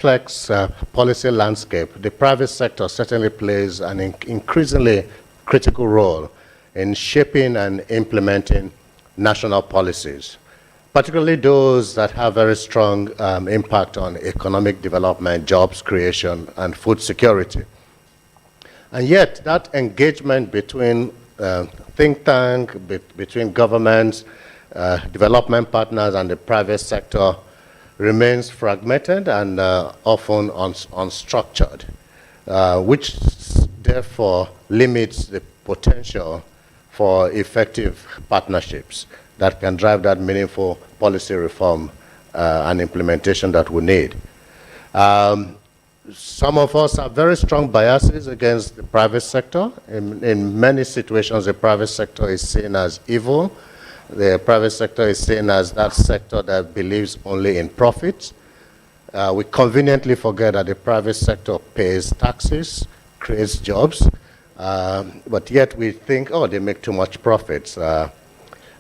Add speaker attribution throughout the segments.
Speaker 1: complex policy landscape, the private sector certainly plays an increasingly critical role in shaping and implementing national policies, particularly those that have very strong impact on economic development, jobs creation, and food security. And yet, that engagement between think tank, between governments, development partners, and the private sector remains fragmented and often unstructured, which therefore limits the potential for effective partnerships that can drive that meaningful policy reform and implementation that we need. Some of us have very strong biases against the private sector. In many situations, the private sector is seen as evil. The private sector is seen as that sector that believes only in profits. We conveniently forget that the private sector pays taxes, creates jobs, but yet we think, oh, they make too much profits.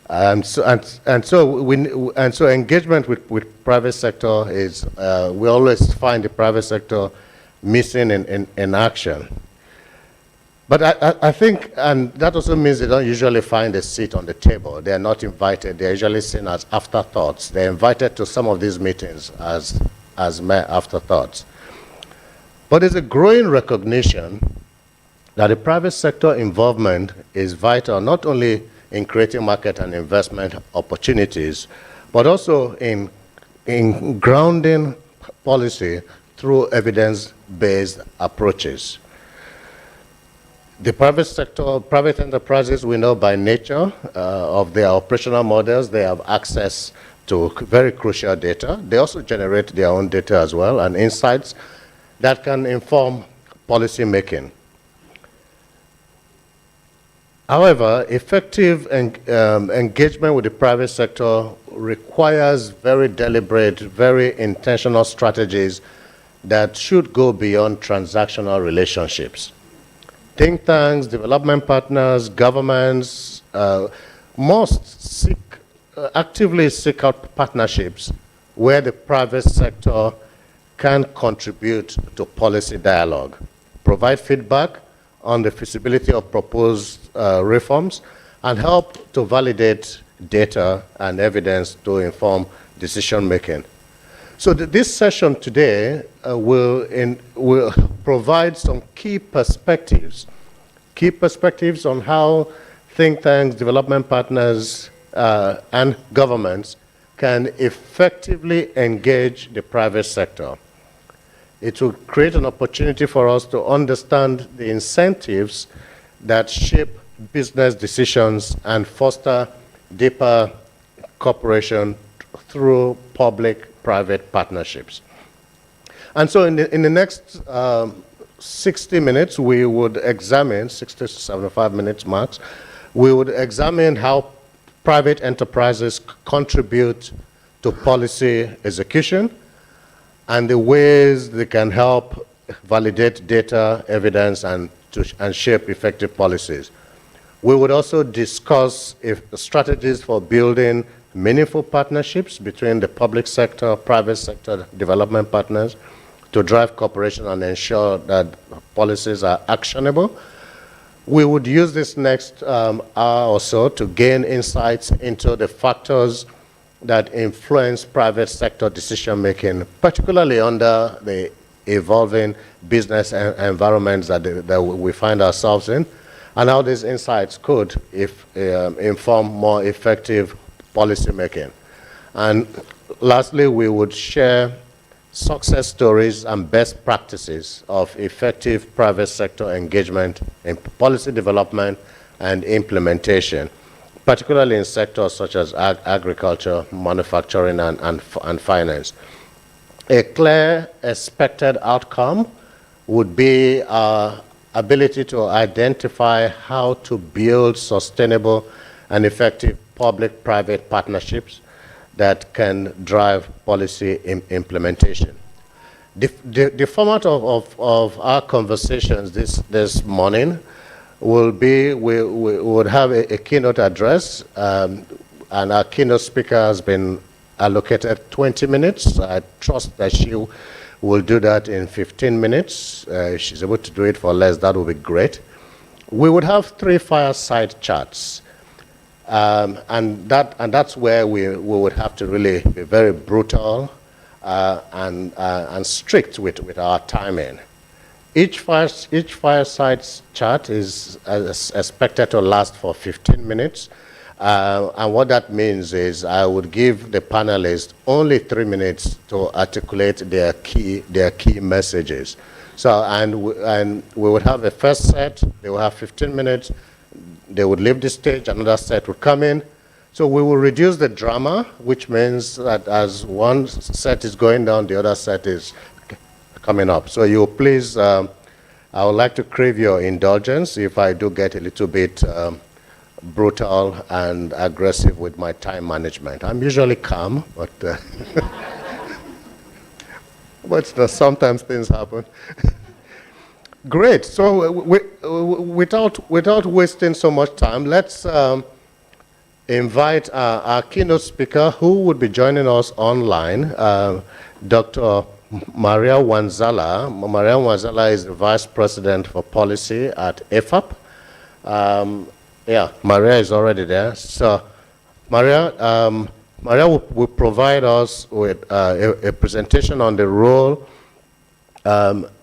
Speaker 1: And so engagement with private sector is, we always find the private sector missing in action. But I think, and that also means they don't usually find a seat on the table. They are not invited. They're usually seen as afterthoughts. They're invited to some of these meetings as mere afterthoughts. But there's a growing recognition that the private sector involvement is vital, not only in creating market and investment opportunities, but also in grounding policy through evidence-based approaches. The private sector, private enterprises, we know by nature of their operational models, they have access to very crucial data. They also generate their own data as well and insights that can inform policy making. However, effective engagement with the private sector requires very deliberate, very intentional strategies that should go beyond transactional relationships. Think tanks, development partners, governments must actively seek out partnerships where the private sector can contribute to policy dialogue, provide feedback on the feasibility of proposed reforms, and help to validate data and evidence to inform decision making. So this session today will provide some key perspectives on how think tanks, development partners, and governments can effectively engage the private sector. It will create an opportunity for us to understand the incentives that shape business decisions and foster deeper cooperation through public-private partnerships. And so in the next 60 minutes, we would examine, 60 to 75 minutes max, we would examine how private enterprises contribute to policy execution and the ways they can help validate data, evidence, and shape effective policies. We would also discuss strategies for building meaningful partnerships between the public sector, private sector, development partners to drive cooperation and ensure that policies are actionable. We would use this next hour or so to gain insights into the factors that influence private sector decision-making, particularly under the evolving business environments that we find ourselves in, and how these insights could inform more effective policy making. And lastly, we would share success stories and best practices of effective private sector engagement in policy development and implementation, particularly in sectors such as agriculture, manufacturing, and finance. A clear expected outcome would be our ability to identify how to build sustainable and effective public-private partnerships that can drive policy implementation. The format of our conversations this morning will be, we would have a keynote address, and our keynote speaker has been allocated 20 minutes. I trust that she We'll do that in 15 minutes. If she's able to do it for less, that would be great. We would have 3 fireside chats. And that's where we would have to really be very brutal and strict with our timing. Each fireside chat is expected to last for 15 minutes. And what that means is I would give the panelists only 3 minutes to articulate their key messages. So, and we would have a first set, they will have 15 minutes, they would leave the stage, another set would come in. So we will reduce the drama, which means that as one set is going down, the other set is coming up. So you please, I would like to crave your indulgence if I do get a little bit brutal and aggressive with my time management. I'm usually calm, but but sometimes things happen. Great. So without wasting so much time, let's invite our keynote speaker, who would be joining us online, Dr. Maria Wanzala. Maria Wanzala is the Vice President for Policy at AFAP. Yeah, Maria is already there. So, Maria will provide us with a presentation on the role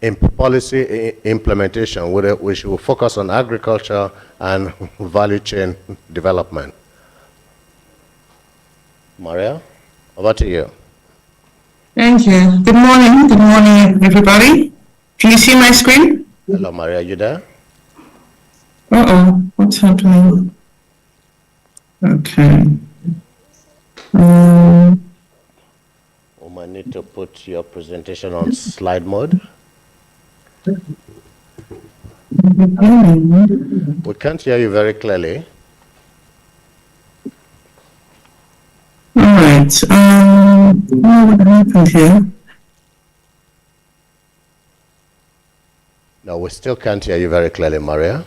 Speaker 1: in policy implementation, which will focus on agriculture and value chain development. Maria, over to you.
Speaker 2: Thank you. Good morning, everybody. Can you see my screen?
Speaker 1: Hello, Maria, you there?
Speaker 2: What's happening? Okay.
Speaker 1: We might need to put your presentation on slide mode. We can't hear you very clearly.
Speaker 2: All right. What happened here?
Speaker 1: No, we still can't hear you very clearly, Maria.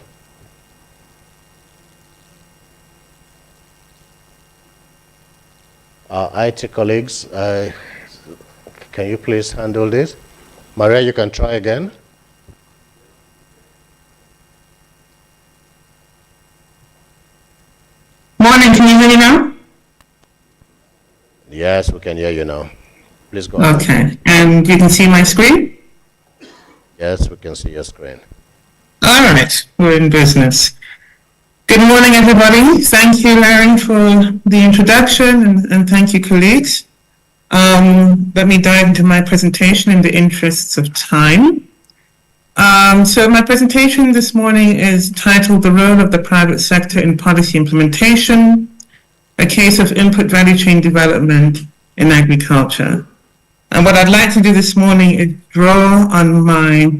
Speaker 1: Our IT colleagues, can you please handle this? Maria, you can try again.
Speaker 2: Morning, can you hear me now?
Speaker 1: Yes, we can hear you now. Please go ahead.
Speaker 2: Okay, and you can see my screen?
Speaker 1: Yes, we can see your screen.
Speaker 2: All right, we're in business. Good morning, everybody. Thank you, Larry, for the introduction, and thank you, colleagues. Let me dive into my presentation in the interests of time. So my presentation this morning is titled The Role of the Private Sector in Policy Implementation, a Case of Input Value Chain Development in Agriculture. And what I'd like to do this morning is draw on my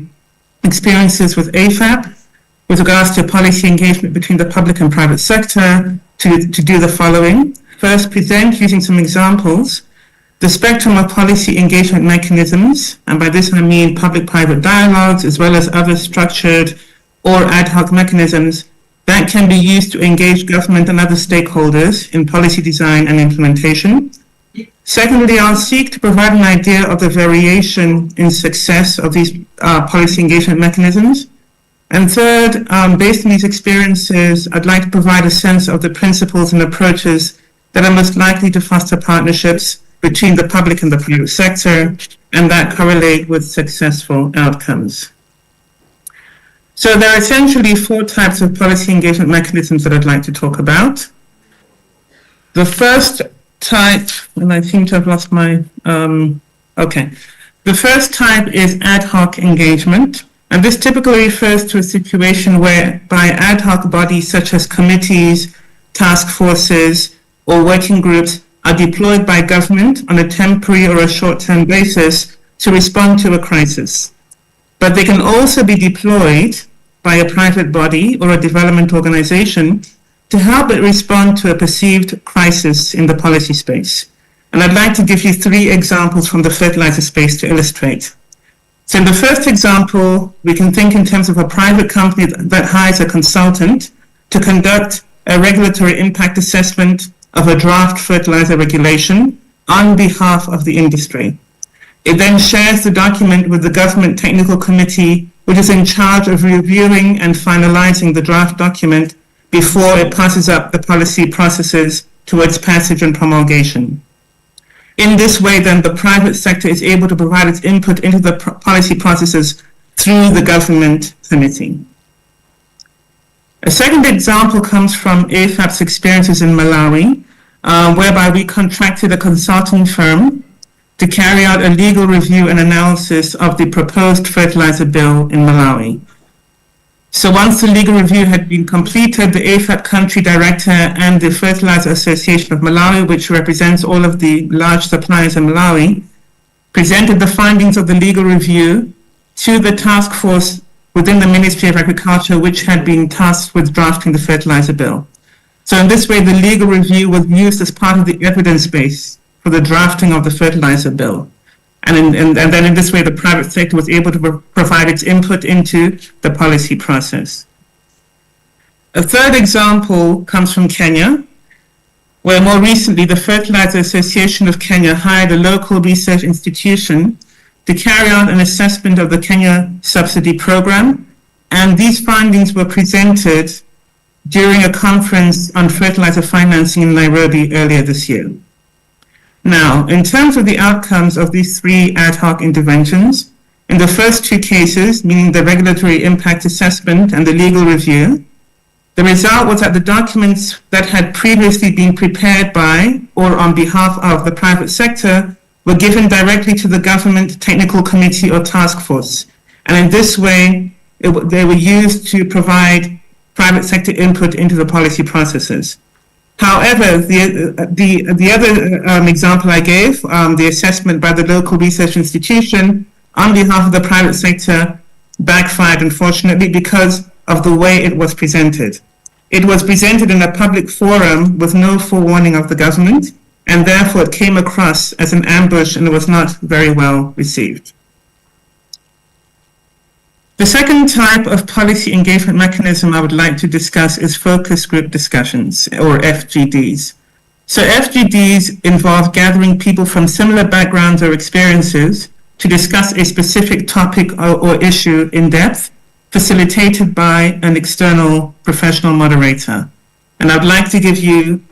Speaker 2: experiences with AFAP with regards to policy engagement between the public and private sector to do the following. First, present using some examples the spectrum of policy engagement mechanisms, and by this I mean public-private dialogues as well as other structured or ad hoc mechanisms that can be used to engage government and other stakeholders in policy design and implementation. Secondly, I'll seek to provide an idea of the variation in success of these policy engagement mechanisms. And third, based on these experiences, I'd like to provide a sense of the principles and approaches that are most likely to foster partnerships between the public and the private sector, and that correlate with successful outcomes. So there are essentially 4 types of policy engagement mechanisms that I'd like to talk about. The first type, and I seem to have lost my, The first type is ad hoc engagement. And this typically refers to a situation whereby ad hoc bodies such as committees, task forces, or working groups are deployed by government on a temporary or a short-term basis to respond to a crisis. But they can also be deployed by a private body or a development organization to help it respond to a perceived crisis in the policy space. And I'd like to give you 3 examples from the fertilizer space to illustrate. So in the first example, we can think in terms of a private company that hires a consultant to conduct a regulatory impact assessment of a draft fertilizer regulation on behalf of the industry. It then shares the document with the Government Technical Committee, which is in charge of reviewing and finalizing the draft document before it passes up the policy processes towards passage and promulgation. In this way, then, the private sector is able to provide its input into the policy processes through the Government Committee. A second example comes from AFAP's experiences in Malawi, whereby we contracted a consulting firm to carry out a legal review and analysis of the proposed fertilizer bill in Malawi. So once the legal review had been completed, the AFAP country director and the Fertilizer Association of Malawi, which represents all of the large suppliers in Malawi, presented the findings of the legal review to the task force within the Ministry of Agriculture, which had been tasked with drafting the fertilizer bill. So in this way, the legal review was used as part of the evidence base for the drafting of the fertilizer bill. And then in this way, the private sector was able to provide its input into the policy process. A third example comes from Kenya, where more recently the Fertilizer Association of Kenya hired a local research institution to carry out an assessment of the Kenya subsidy program. And these findings were presented during a conference on fertilizer financing in Nairobi earlier this year. Now, in terms of the outcomes of these three ad hoc interventions, in the first two cases, meaning the regulatory impact assessment and the legal review, the result was that the documents that had previously been prepared by or on behalf of the private sector were given directly to the Government Technical Committee or Task Force. And in this way, they were used to provide private sector input into the policy processes. However, the other example I gave, the assessment by the local research institution on behalf of the private sector, backfired, unfortunately, because of the way it was presented. It was presented in a public forum with no forewarning of the government, and therefore it came across as an ambush and it was not very well received. The second type of policy engagement mechanism I would like to discuss is focus group discussions, or FGDs. So FGDs involve gathering people from similar backgrounds or experiences to discuss a specific topic or issue in depth, facilitated by an external professional moderator. And I'd like to give you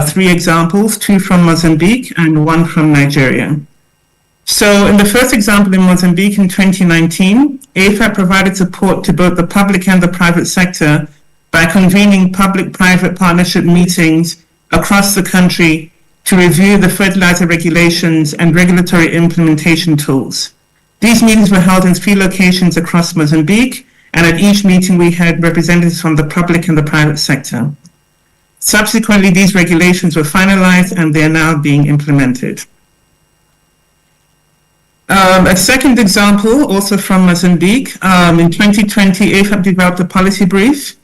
Speaker 2: three examples, two from Mozambique and one from Nigeria. So in the first example in Mozambique in 2019, AFAP provided support to both the public and the private sector by convening public-private partnership meetings across the country to review the fertilizer regulations and regulatory implementation tools. These meetings were held in 3 locations across Mozambique, and at each meeting we had representatives from the public and the private sector. Subsequently, these regulations were finalized and they are now being implemented. A second example, also from Mozambique, in 2020, AFAP developed a policy brief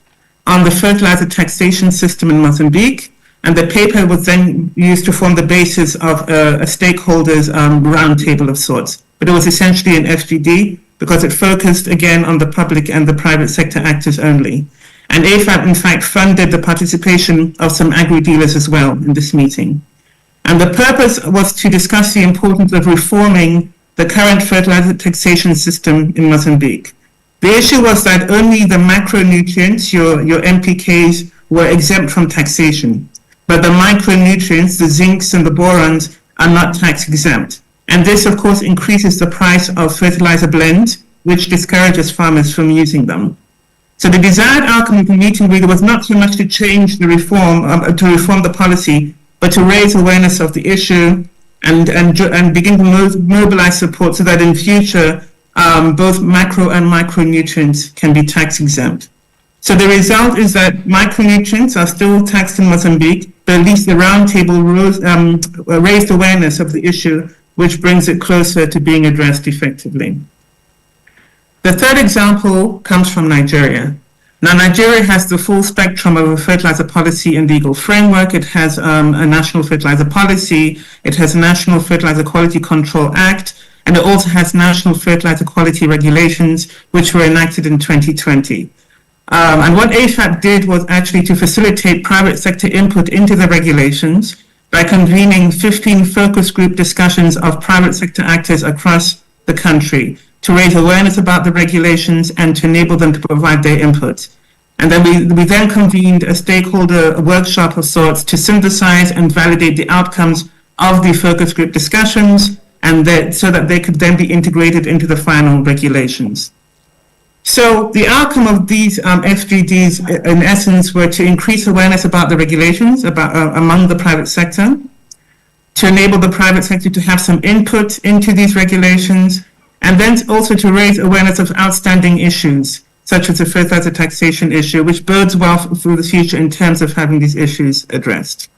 Speaker 2: on the fertilizer taxation system in Mozambique, and the paper was then used to form the basis of a stakeholders roundtable of sorts. But it was essentially an FGD because it focused again on the public and the private sector actors only. And AFAP, in fact, funded the participation of some agri-dealers as well in this meeting. And the purpose was to discuss the importance of reforming the current fertilizer taxation system in Mozambique. The issue was that only the macronutrients, your NPKs, were exempt from taxation, but the micronutrients, the zincs and the borons, are not tax exempt. And this, of course, increases the price of fertilizer blends, which discourages farmers from using them. So the desired outcome of the meeting really was not so much to change the reform, to reform the policy, but to raise awareness of the issue and begin to mobilize support so that in future, both macro and micronutrients can be tax exempt. So the result is that micronutrients are still taxed in Mozambique, but at least the roundtable raised awareness of the issue, which brings it closer to being addressed effectively. The third example comes from Nigeria. Now, Nigeria has the full spectrum of a fertilizer policy and legal framework. It has a national fertilizer policy, it has a National Fertilizer Quality Control Act, and it also has national fertilizer quality regulations, which were enacted in 2020. And what AFAP did was actually to facilitate private sector input into the regulations by convening 15 focus group discussions of private sector actors across the country to raise awareness about the regulations and to enable them to provide their input. And then we then convened a stakeholder workshop of sorts to synthesize and validate the outcomes of the focus group discussions, and so that they could then be integrated into the final regulations. So the outcome of these FGDs, in essence, were to increase awareness about the regulations among the private sector, to enable the private sector to have some input into these regulations, and then also to raise awareness of outstanding issues, such as the fertilizer taxation issue, which bodes well for the future in terms of having these issues addressed.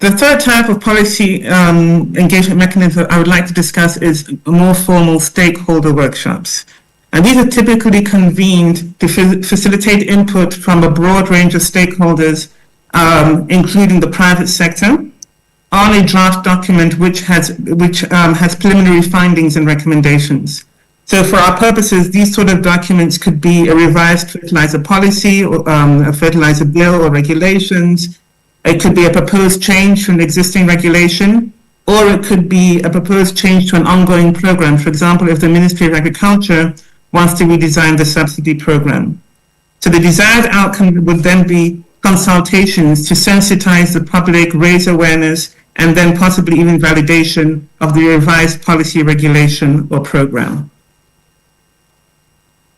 Speaker 2: The third type of policy engagement mechanism I would like to discuss is more formal stakeholder workshops. And these are typically convened to facilitate input from a broad range of stakeholders, including the private sector, on a draft document which has preliminary findings and recommendations. So for our purposes, these sort of documents could be a revised fertilizer policy, or a fertilizer bill or regulations. It could be a proposed change to an existing regulation, or it could be a proposed change to an ongoing program. For example, if the Ministry of Agriculture wants to redesign the subsidy program. So the desired outcome would then be consultations to sensitize the public, raise awareness, and then possibly even validation of the revised policy, regulation, or program.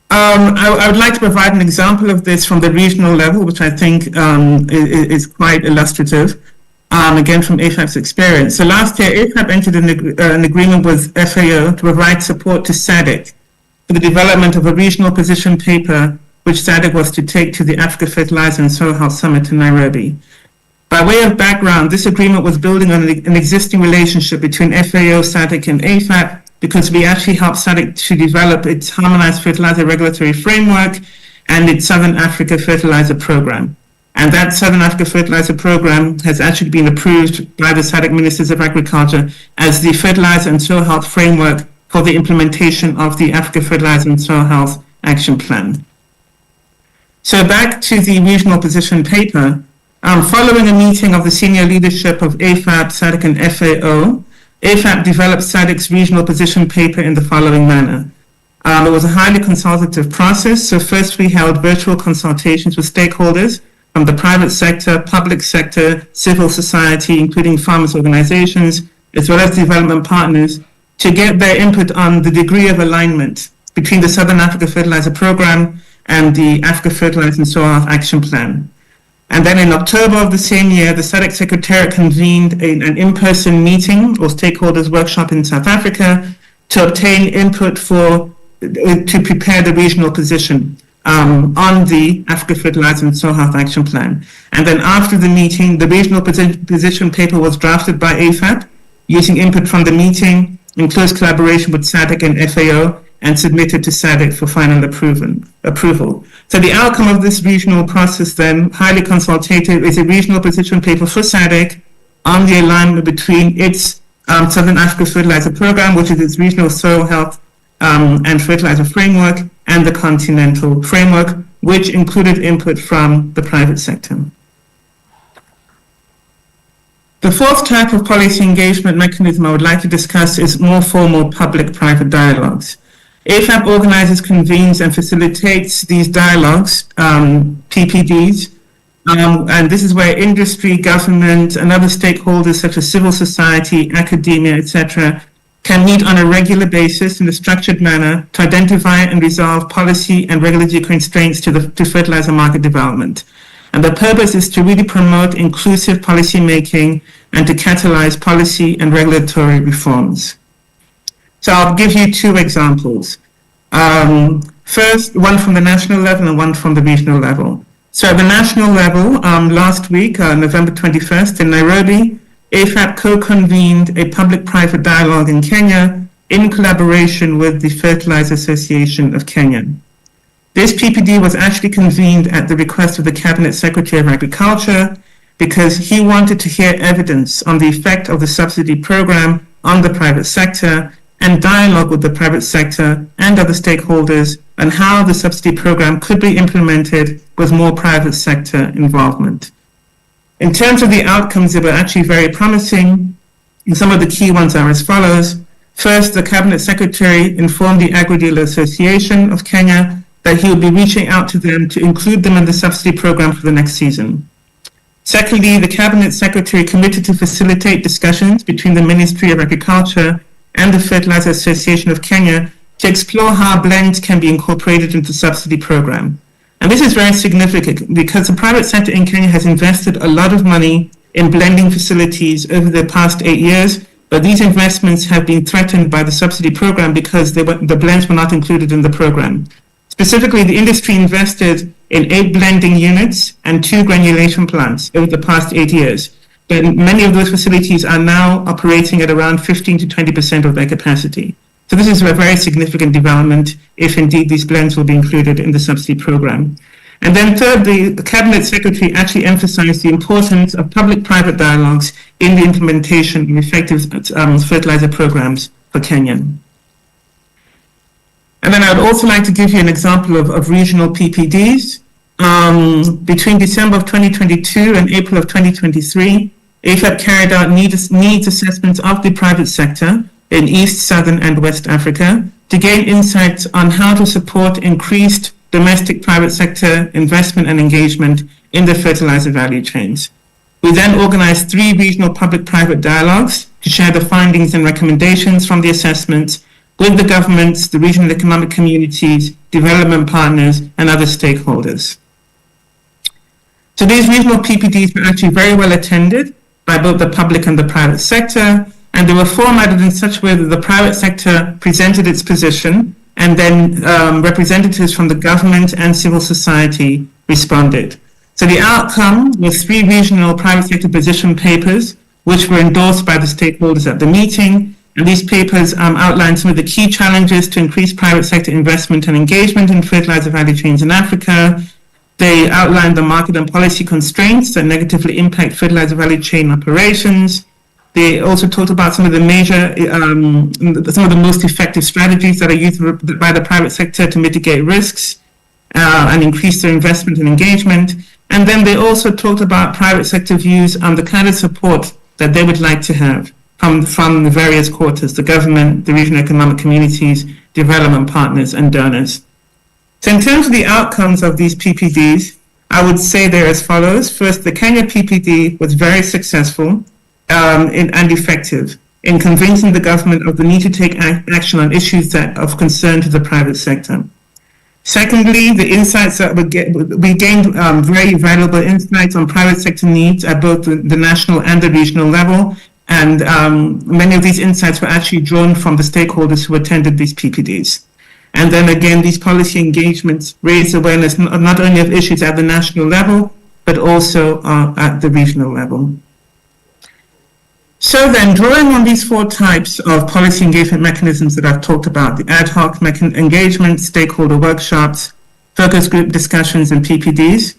Speaker 2: I would like to provide an example of this from the regional level, which I think is quite illustrative, again from AFAP's experience. So last year, AFAP entered an agreement with FAO to provide support to SADC for the development of a regional position paper, which SADC was to take to the Africa Fertilizer and Soil Health Summit in Nairobi. By way of background, this agreement was building on an existing relationship between FAO, SADC, and AFAP, because we actually helped SADC to develop its harmonized fertilizer regulatory framework and its Southern Africa Fertilizer Program. And that Southern Africa Fertilizer Program has actually been approved by the SADC Ministers of Agriculture as the Fertilizer and Soil Health Framework for the implementation of the Africa Fertilizer and Soil Health Action Plan. So back to the regional position paper. Following a meeting of the senior leadership of AFAP, SADC, and FAO, AFAP developed SADC's regional position paper in the following manner. It was a highly consultative process. So first we held virtual consultations with stakeholders from the private sector, public sector, civil society, including farmers' organizations, as well as development partners, to get their input on the degree of alignment between the Southern Africa Fertilizer Program and the Africa Fertilizer and Soil Health Action Plan. And then in October of the same year, the SADC Secretariat convened an in-person meeting or stakeholders workshop in South Africa to obtain input to prepare the regional position on the Africa Fertilizer and Soil Health Action Plan. And then after the meeting, the regional position paper was drafted by AFAP using input from the meeting in close collaboration with SADC and FAO, and submitted to SADC for final approval. So the outcome of this regional process then, highly consultative, is a regional position paper for SADC on the alignment between its Southern Africa Fertilizer Program, which is its regional soil health and fertilizer framework, and the continental framework, which included input from the private sector. The fourth type of policy engagement mechanism I would like to discuss is more formal public-private dialogues. AFAP organizes, convenes, and facilitates these dialogues, PPDs, and this is where industry, government, and other stakeholders such as civil society, academia, etc., can meet on a regular basis in a structured manner to identify and resolve policy and regulatory constraints to fertilizer market development. And the purpose is to really promote inclusive policy making and to catalyze policy and regulatory reforms. So I'll give you two examples. First, one from the national level and one from the regional level. So at the national level, last week, November 21st in Nairobi, AFAP co-convened a public-private dialogue in Kenya in collaboration with the Fertilizer Association of Kenya. This PPD was actually convened at the request of the Cabinet Secretary of Agriculture because he wanted to hear evidence on the effect of the subsidy program on the private sector and dialogue with the private sector and other stakeholders on how the subsidy program could be implemented with more private sector involvement. In terms of the outcomes, they were actually very promising. And some of the key ones are as follows. First, the Cabinet Secretary informed the Agri-Dealer Association of Kenya that he will be reaching out to them to include them in the subsidy program for the next season. Secondly, the Cabinet Secretary committed to facilitate discussions between the Ministry of Agriculture and the Fertilizer Association of Kenya to explore how blends can be incorporated into the subsidy program. And this is very significant because the private sector in Kenya has invested a lot of money in blending facilities over the past 8 years, but these investments have been threatened by the subsidy program because the blends were not included in the program. Specifically, the industry invested in 8 blending units and 2 granulation plants over the past 8 years. But many of those facilities are now operating at around 15 to 20% of their capacity. So this is a very significant development if indeed these blends will be included in the subsidy program. And then thirdly, the Cabinet Secretary actually emphasized the importance of public-private dialogues in the implementation of effective fertilizer programs for Kenya. And then I would also like to give you an example of regional PPDs. Between December of 2022 and April of 2023, AFAP carried out needs assessments of the private sector in East, Southern, and West Africa to gain insights on how to support increased domestic private sector investment and engagement in the fertilizer value chains. We then organized 3 regional public-private dialogues to share the findings and recommendations from the assessments with the governments, the regional economic communities, development partners, and other stakeholders. So these regional PPDs were actually very well attended by both the public and the private sector, and they were formatted in such a way that the private sector presented its position, and then representatives from the government and civil society responded. So the outcome was 3 regional private sector position papers, which were endorsed by the stakeholders at the meeting. And these papers outline some of the key challenges to increase private sector investment and engagement in fertilizer value chains in Africa. They outlined the market and policy constraints that negatively impact fertilizer value chain operations. They also talked about some of the some of the most effective strategies that are used by the private sector to mitigate risks and increase their investment and engagement. And then they also talked about private sector views on the kind of support that they would like to have from the various quarters, the government, the regional economic communities, development partners, and donors. So in terms of the outcomes of these PPDs, I would say they're as follows. First, the Kenya PPD was very successful and effective in convincing the government of the need to take action on issues that are of concern to the private sector. Secondly, the insights that we gained very valuable insights on private sector needs at both the national and the regional level, and many of these insights were actually drawn from the stakeholders who attended these PPDs. And then again, these policy engagements raised awareness not only of issues at the national level, but also at the regional level. So then, drawing on these 4 types of policy engagement mechanisms that I've talked about, the ad hoc engagement, stakeholder workshops, focus group discussions, and PPDs,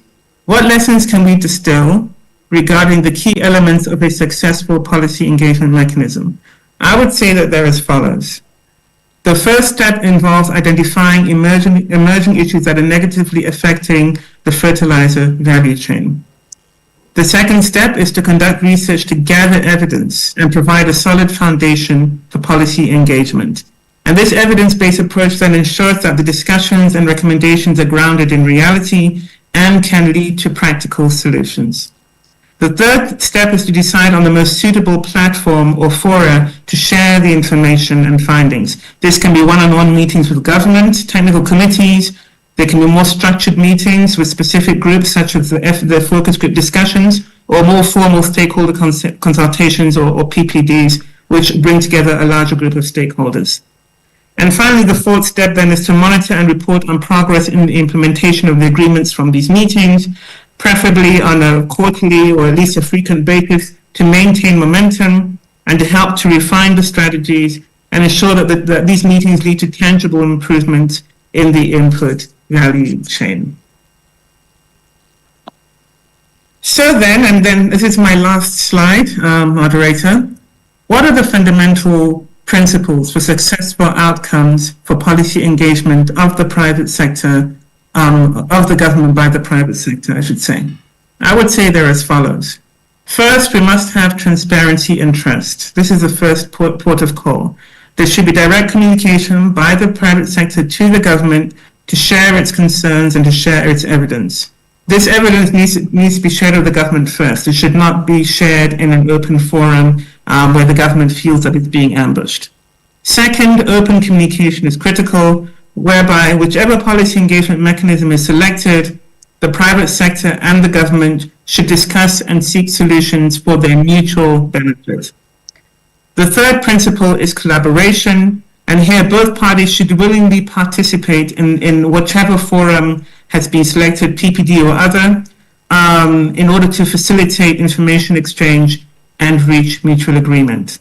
Speaker 2: what lessons can we distill regarding the key elements of a successful policy engagement mechanism? I would say that they're as follows. The first step involves identifying emerging issues that are negatively affecting the fertilizer value chain. The second step is to conduct research to gather evidence and provide a solid foundation for policy engagement. And this evidence-based approach then ensures that the discussions and recommendations are grounded in reality and can lead to practical solutions. The third step is to decide on the most suitable platform or fora to share the information and findings. This can be one-on-one meetings with government, technical committees. There can be more structured meetings with specific groups, such as the focus group discussions, or more formal stakeholder consultations or PPDs, which bring together a larger group of stakeholders. And finally, the fourth step then is to monitor and report on progress in the implementation of the agreements from these meetings, preferably on a quarterly or at least a frequent basis, to maintain momentum and to help to refine the strategies and ensure that these meetings lead to tangible improvements in the input value chain. So then, and then this is my last slide, moderator. What are the fundamental principles for successful outcomes for policy engagement of the private sector, of the government by the private sector, I should say? I would say they're as follows. First, we must have transparency and trust. This is the first port of call. There should be direct communication by the private sector to the government to share its concerns and to share its evidence. This evidence needs to be shared with the government first. It should not be shared in an open forum where the government feels that it's being ambushed. Second, open communication is critical, whereby whichever policy engagement mechanism is selected, the private sector and the government should discuss and seek solutions for their mutual benefit. The third principle is collaboration, and here both parties should willingly participate in whichever forum has been selected, PPD or other, in order to facilitate information exchange and reach mutual agreement.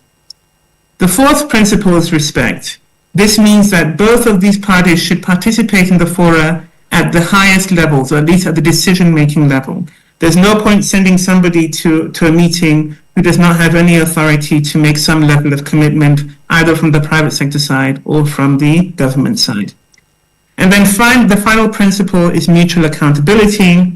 Speaker 2: The fourth principle is respect. This means that both of these parties should participate in the fora at the highest levels, or at least at the decision-making level. There's no point sending somebody to a meeting who does not have any authority to make some level of commitment, either from the private sector side or from the government side. And then the final principle is mutual accountability,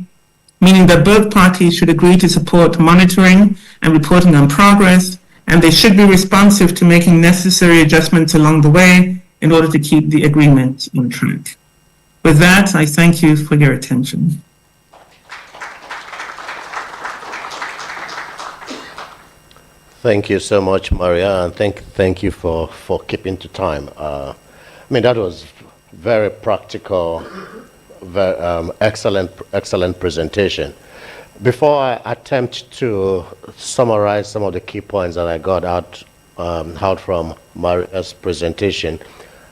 Speaker 2: meaning that both parties should agree to support monitoring and reporting on progress, and they should be responsive to making necessary adjustments along the way in order to keep the agreement on track. With that, I thank you for your attention.
Speaker 1: Thank you so much, Maria, and thank you for keeping to time. I mean, that was very practical, very, excellent presentation. Before I attempt to summarize some of the key points that I got out from Maria's presentation,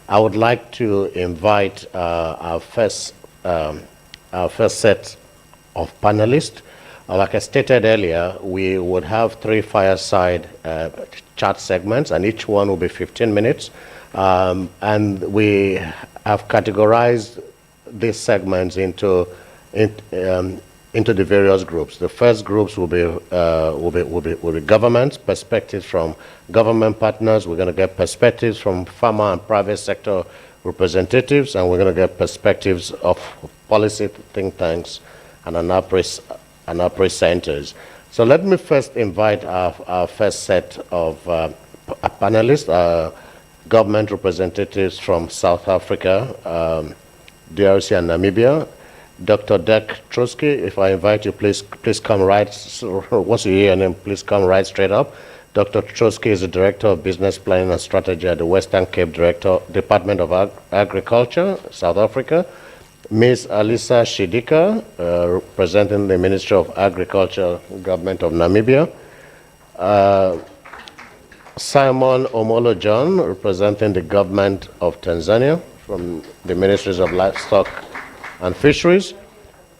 Speaker 1: I would like to invite our first set of panelists. Like I stated earlier, we would have 3 fireside chat segments, and each one will be 15 minutes. And we have categorized these segments into the various groups. The first groups will be government perspectives from government partners. We're going to get perspectives from pharma and private sector representatives, and we're going to get perspectives of policy think tanks and ANAPRI centers. So let me first invite our first set of panelists, government representatives from South Africa, DRC and Namibia. Dr. Dirk Trotsky, if I invite you, please come right, once you hear your name, please come right straight up. Dr. Trotsky is the Director of Business Planning and Strategy at the Western Cape Department of Agriculture, South Africa. Ms. Alisa Shidika, representing the Ministry of Agriculture, Government of Namibia. Simon Omolo John, representing the Government of Tanzania from the Ministries of Livestock and Fisheries,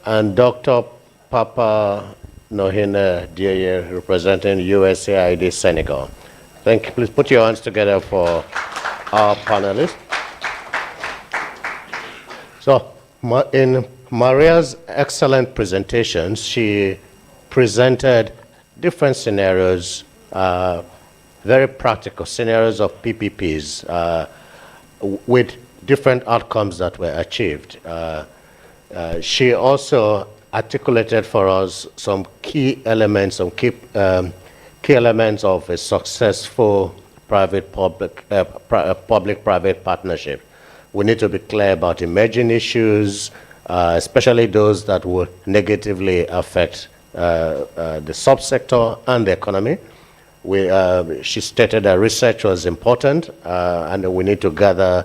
Speaker 1: and Dr. Papa Nohine Dieye, representing USAID Senegal. Thank you. Please put your hands together for our panelists. So, in Maria's excellent presentation, she presented different scenarios, very practical scenarios of PPPs with different outcomes that were achieved. She also articulated for us some key elements, key elements of a successful public-private partnership. We need to be clear about emerging issues, especially those that would negatively affect the subsector and the economy. She stated that research was important, and we need to gather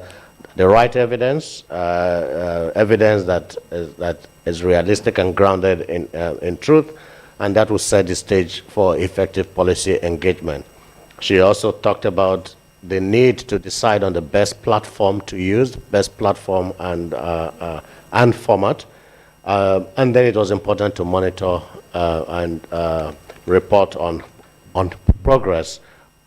Speaker 1: the right evidence, evidence that is realistic and grounded in truth, and that will set the stage for effective policy engagement. She also talked about the need to decide on the best platform to use, best platform and format, and then it was important to monitor and report on progress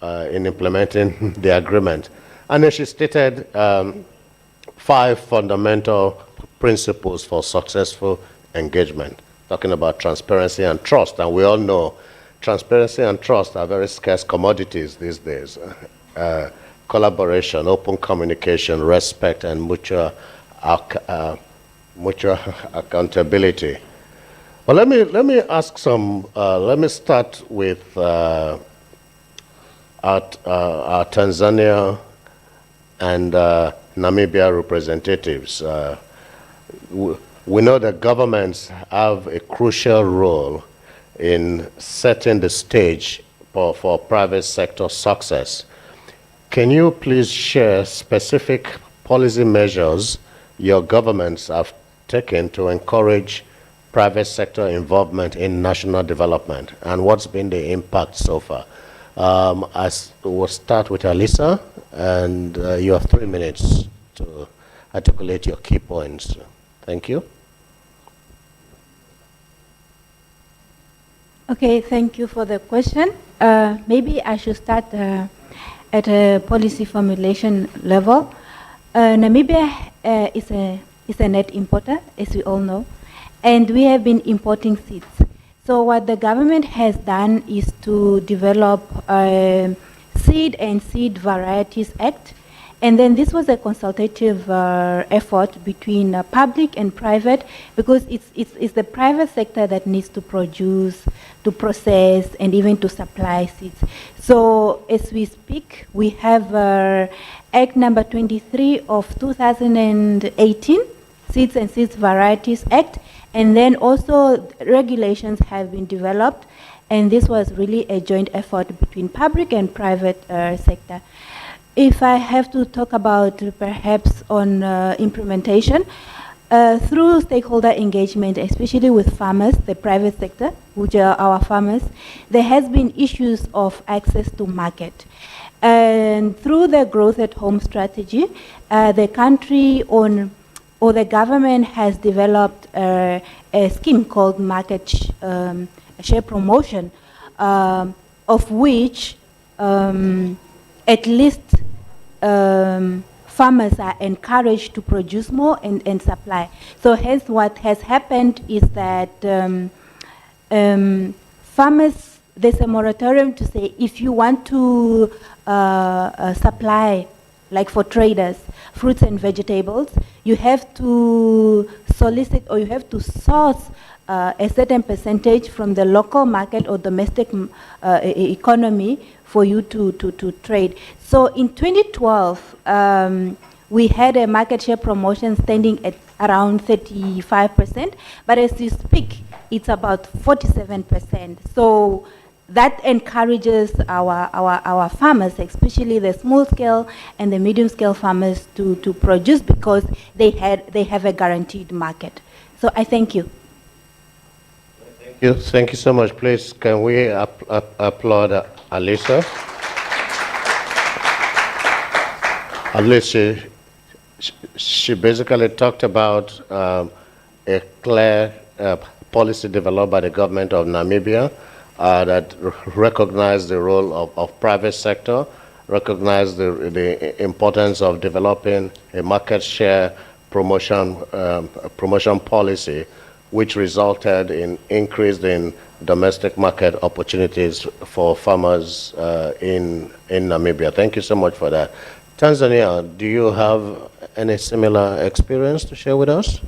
Speaker 1: in implementing the agreement. And then she stated 5 fundamental principles for successful engagement, talking about transparency and trust. And we all know transparency and trust are very scarce commodities these days. Collaboration, open communication, respect, and mutual accountability. Well, let me ask some. Let me start with our Tanzania and Namibia representatives. We know that governments have a crucial role in setting the stage for private sector success. Can you please share specific policy measures your governments have taken to encourage private sector involvement in national development, and what's been the impact so far? We'll start with Alisa, and you have 3 minutes to articulate your key points. Thank you.
Speaker 3: Okay, thank you for the question. Maybe I should start at a policy formulation level. Namibia is a net importer, as we all know, and we have been importing seeds. So what the government has done is to develop a Seed and Seed Varieties Act, and then this was a consultative effort between public and private, because it's the private sector that needs to produce, to process, and even to supply seeds. So as we speak, we have Act number 23 of 2018, Seeds and Seeds Varieties Act, and then also regulations have been developed, and this was really a joint effort between public and private sector. If I have to talk about perhaps on implementation, through stakeholder engagement, especially with farmers, the private sector, which are our farmers, there has been issues of access to market. And through the Growth at Home strategy, the country or the government has developed a scheme called market share promotion, of which at least farmers are encouraged to produce more and supply. So hence what has happened is that farmers, there's a moratorium to say if you want to supply, like for traders, fruits and vegetables, you have to solicit or you have to source a certain percentage from the local market or domestic economy for you to trade. So in 2012, we had a market share promotion standing at around 35%, but as you speak, it's about 47%. So that encourages our farmers, especially the small scale and the medium scale farmers, to produce, because they have a guaranteed market. So I thank you.
Speaker 1: Thank you so much. Please, can we applaud Alisa? Alisa, she basically talked about a clear policy developed by the government of Namibia that recognized the role of private sector, recognized the importance of developing a market share promotion policy, which resulted in increase in domestic market opportunities for farmers in Namibia. Thank you so much for that. Tanzania, do you have any similar experience to share with us?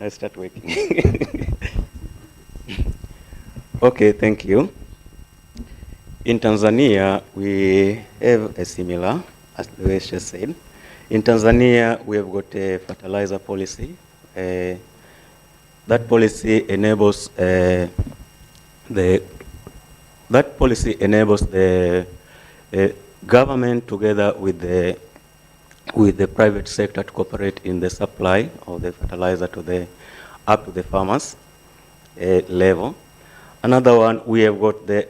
Speaker 4: I start working. Okay, thank you. In Tanzania, we have a similar, as the way she said. In Tanzania, we have got a fertilizer policy. That policy enables the government together with the private sector to cooperate in the supply of the fertilizer up to the farmers level. Another one, we have got the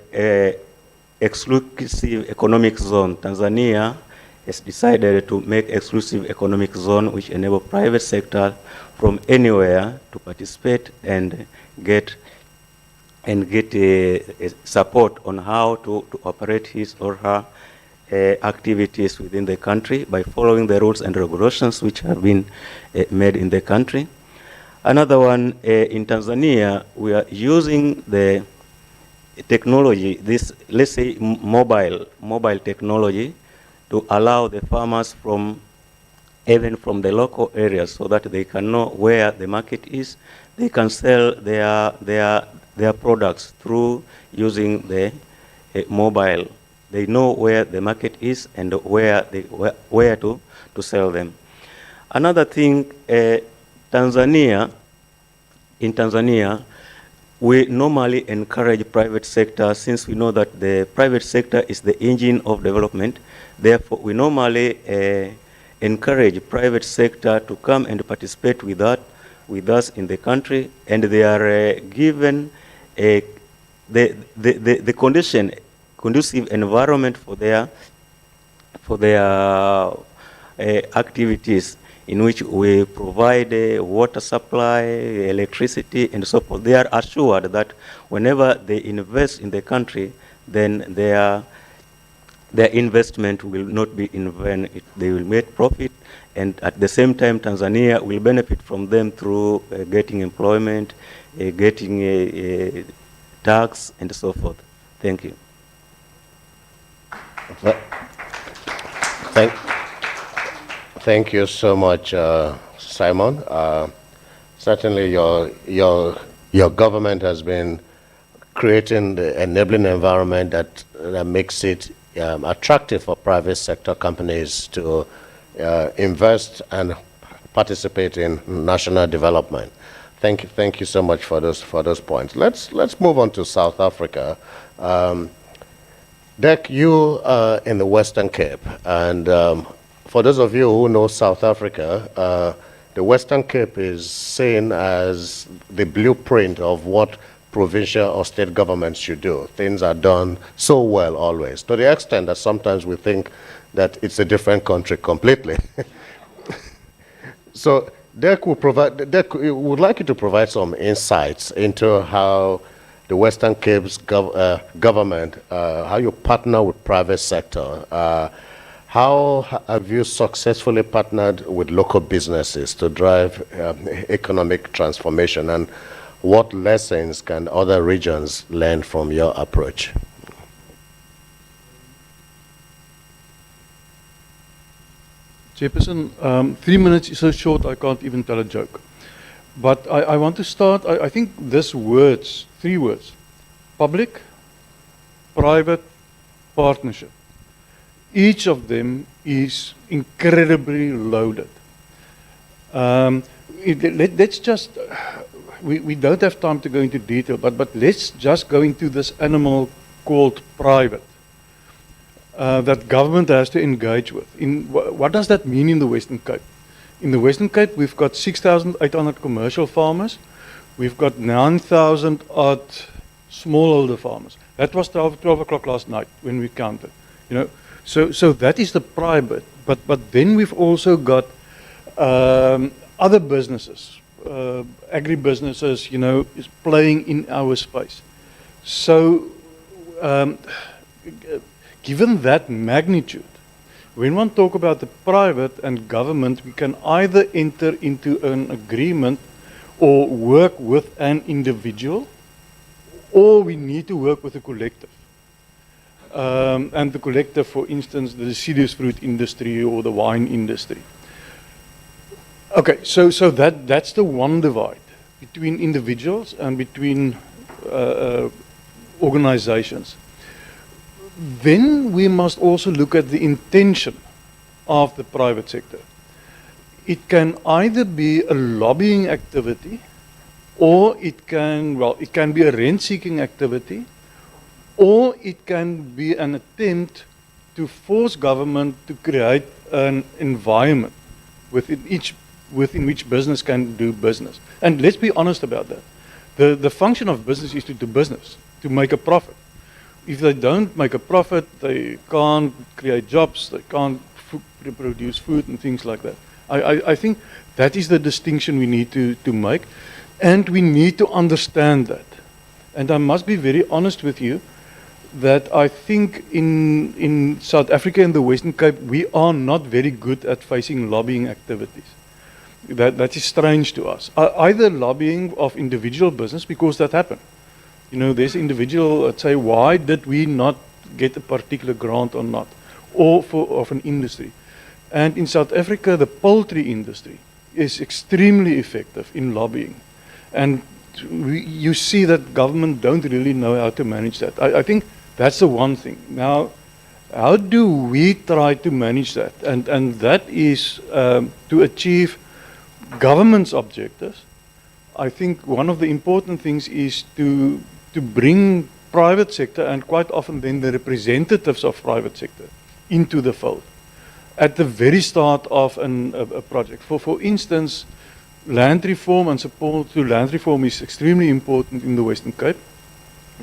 Speaker 4: exclusive economic zone. Tanzania has decided to make exclusive economic zone which enable private sector from anywhere to participate and get support on how to operate his or her activities within the country by following the rules and regulations which have been made in the country. Another one, in Tanzania, we are using the technology, this, let's say, mobile technology, to allow the farmers even from the local areas, so that they can know where the market is. They can sell their products through using the mobile. They know where the market is and where to sell them. Another thing, in Tanzania, we normally encourage private sector, since we know that the private sector is the engine of development. Therefore, we normally encourage private sector to come and participate with us in the country, and they are given the conducive environment for their activities, in which we provide water supply, electricity, and so forth. They are assured that whenever they invest in the country, then their investment will not be in vain. They will make profit, and at the same time, Tanzania will benefit from them through getting employment, getting tax, and so forth. Thank you.
Speaker 1: Thank you so much, Simon. Certainly, your government has been creating the enabling environment that makes it attractive for private sector companies to invest and participate in national development. Thank you so much for those points. Let's move on to South Africa. Dek, you are in the Western Cape, and for those of you who know South Africa, the Western Cape is seen as the blueprint of what provincial or state governments should do. Things are done so well always, to the extent that sometimes we think that it's a different country completely. So Dek would like you to provide some insights into how the Western Cape's government, how you partner with private sector. How have you successfully partnered with local businesses to drive economic transformation, and what lessons can other regions learn from your approach?
Speaker 5: Chairperson, 3 minutes is so short I can't even tell a joke. But I want to start, I think these words, 3 words: public, private, partnership. Each of them is incredibly loaded. Let's just, we don't have time to go into detail, but let's just go into this animal called private that government has to engage with. What does that mean in the Western Cape? In the Western Cape, we've got 6,800 commercial farmers. We've got 9,000 odd smallholder farmers. That was 12 o'clock last night when we counted. You know, so that is the private. But then we've also got other businesses, agribusinesses, you know, is playing in our space. So given that magnitude, when one talk about the private and government, we can either enter into an agreement or work with an individual, or we need to work with a collective. And the collective, for instance, the deciduous fruit industry or the wine industry. Okay, so that's the one divide between individuals and between organizations. Then we must also look at the intention of the private sector. It can either be a lobbying activity, or it can be a rent-seeking activity, or it can be an attempt to force government to create an environment within which business can do business. And let's be honest about that. The function of business is to do business, to make a profit. If they don't make a profit, they can't create jobs, they can't produce food and things like that. I think that is the distinction we need to make, and we need to understand that. And I must be very honest with you, that I think in South Africa and the Western Cape, we are not very good at facing lobbying activities. That is strange to us. Either lobbying of individual business, because that happened. You know, there's individual that say, why did we not get a particular grant or not? Or of an industry. And in South Africa, the poultry industry is extremely effective in lobbying. And you see that government don't really know how to manage that. I think that's the one thing. Now, how do we try to manage that? And that is to achieve government's objectives. I think one of the important things is to bring private sector, and quite often then the representatives of private sector, into the fold at the very start of a project. For instance, land reform and support to land reform is extremely important in the Western Cape.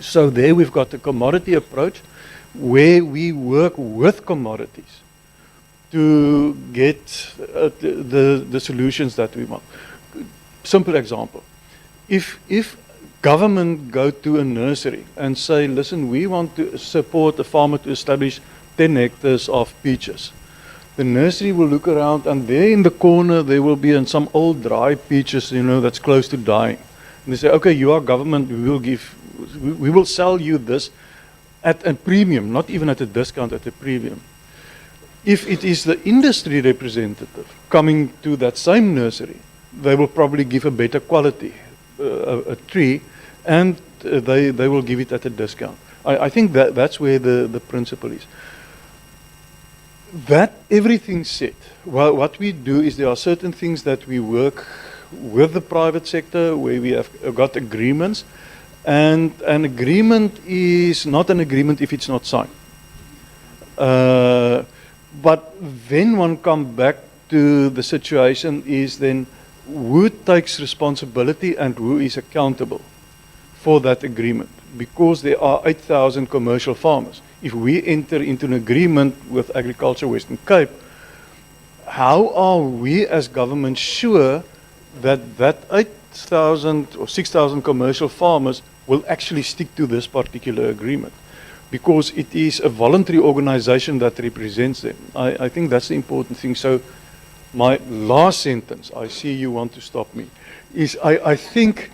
Speaker 5: So there we've got a commodity approach where we work with commodities to get the solutions that we want. Simple example. If government go to a nursery and say, listen, we want to support a farmer to establish 10 hectares of peaches. The nursery will look around, and there in the corner there will be some old dry peaches, you know, that's close to dying. And they say, okay, you are government, we will sell you this at a premium, not even at a discount, at a premium. If it is the industry representative coming to that same nursery, they will probably give a better quality, a tree, and they will give it at a discount. I think that's where the principle is. That everything said, well, what we do is there are certain things that we work with the private sector where we have got agreements, and an agreement is not an agreement if it's not signed. But then one comes back to the situation is then who takes responsibility and who is accountable for that agreement, because there are 8,000 commercial farmers. If we enter into an agreement with Agriculture Western Cape, how are we as government sure that 8,000 or 6,000 commercial farmers will actually stick to this particular agreement? Because it is a voluntary organization that represents them. I think that's the important thing. So my last sentence, I see you want to stop me, is I think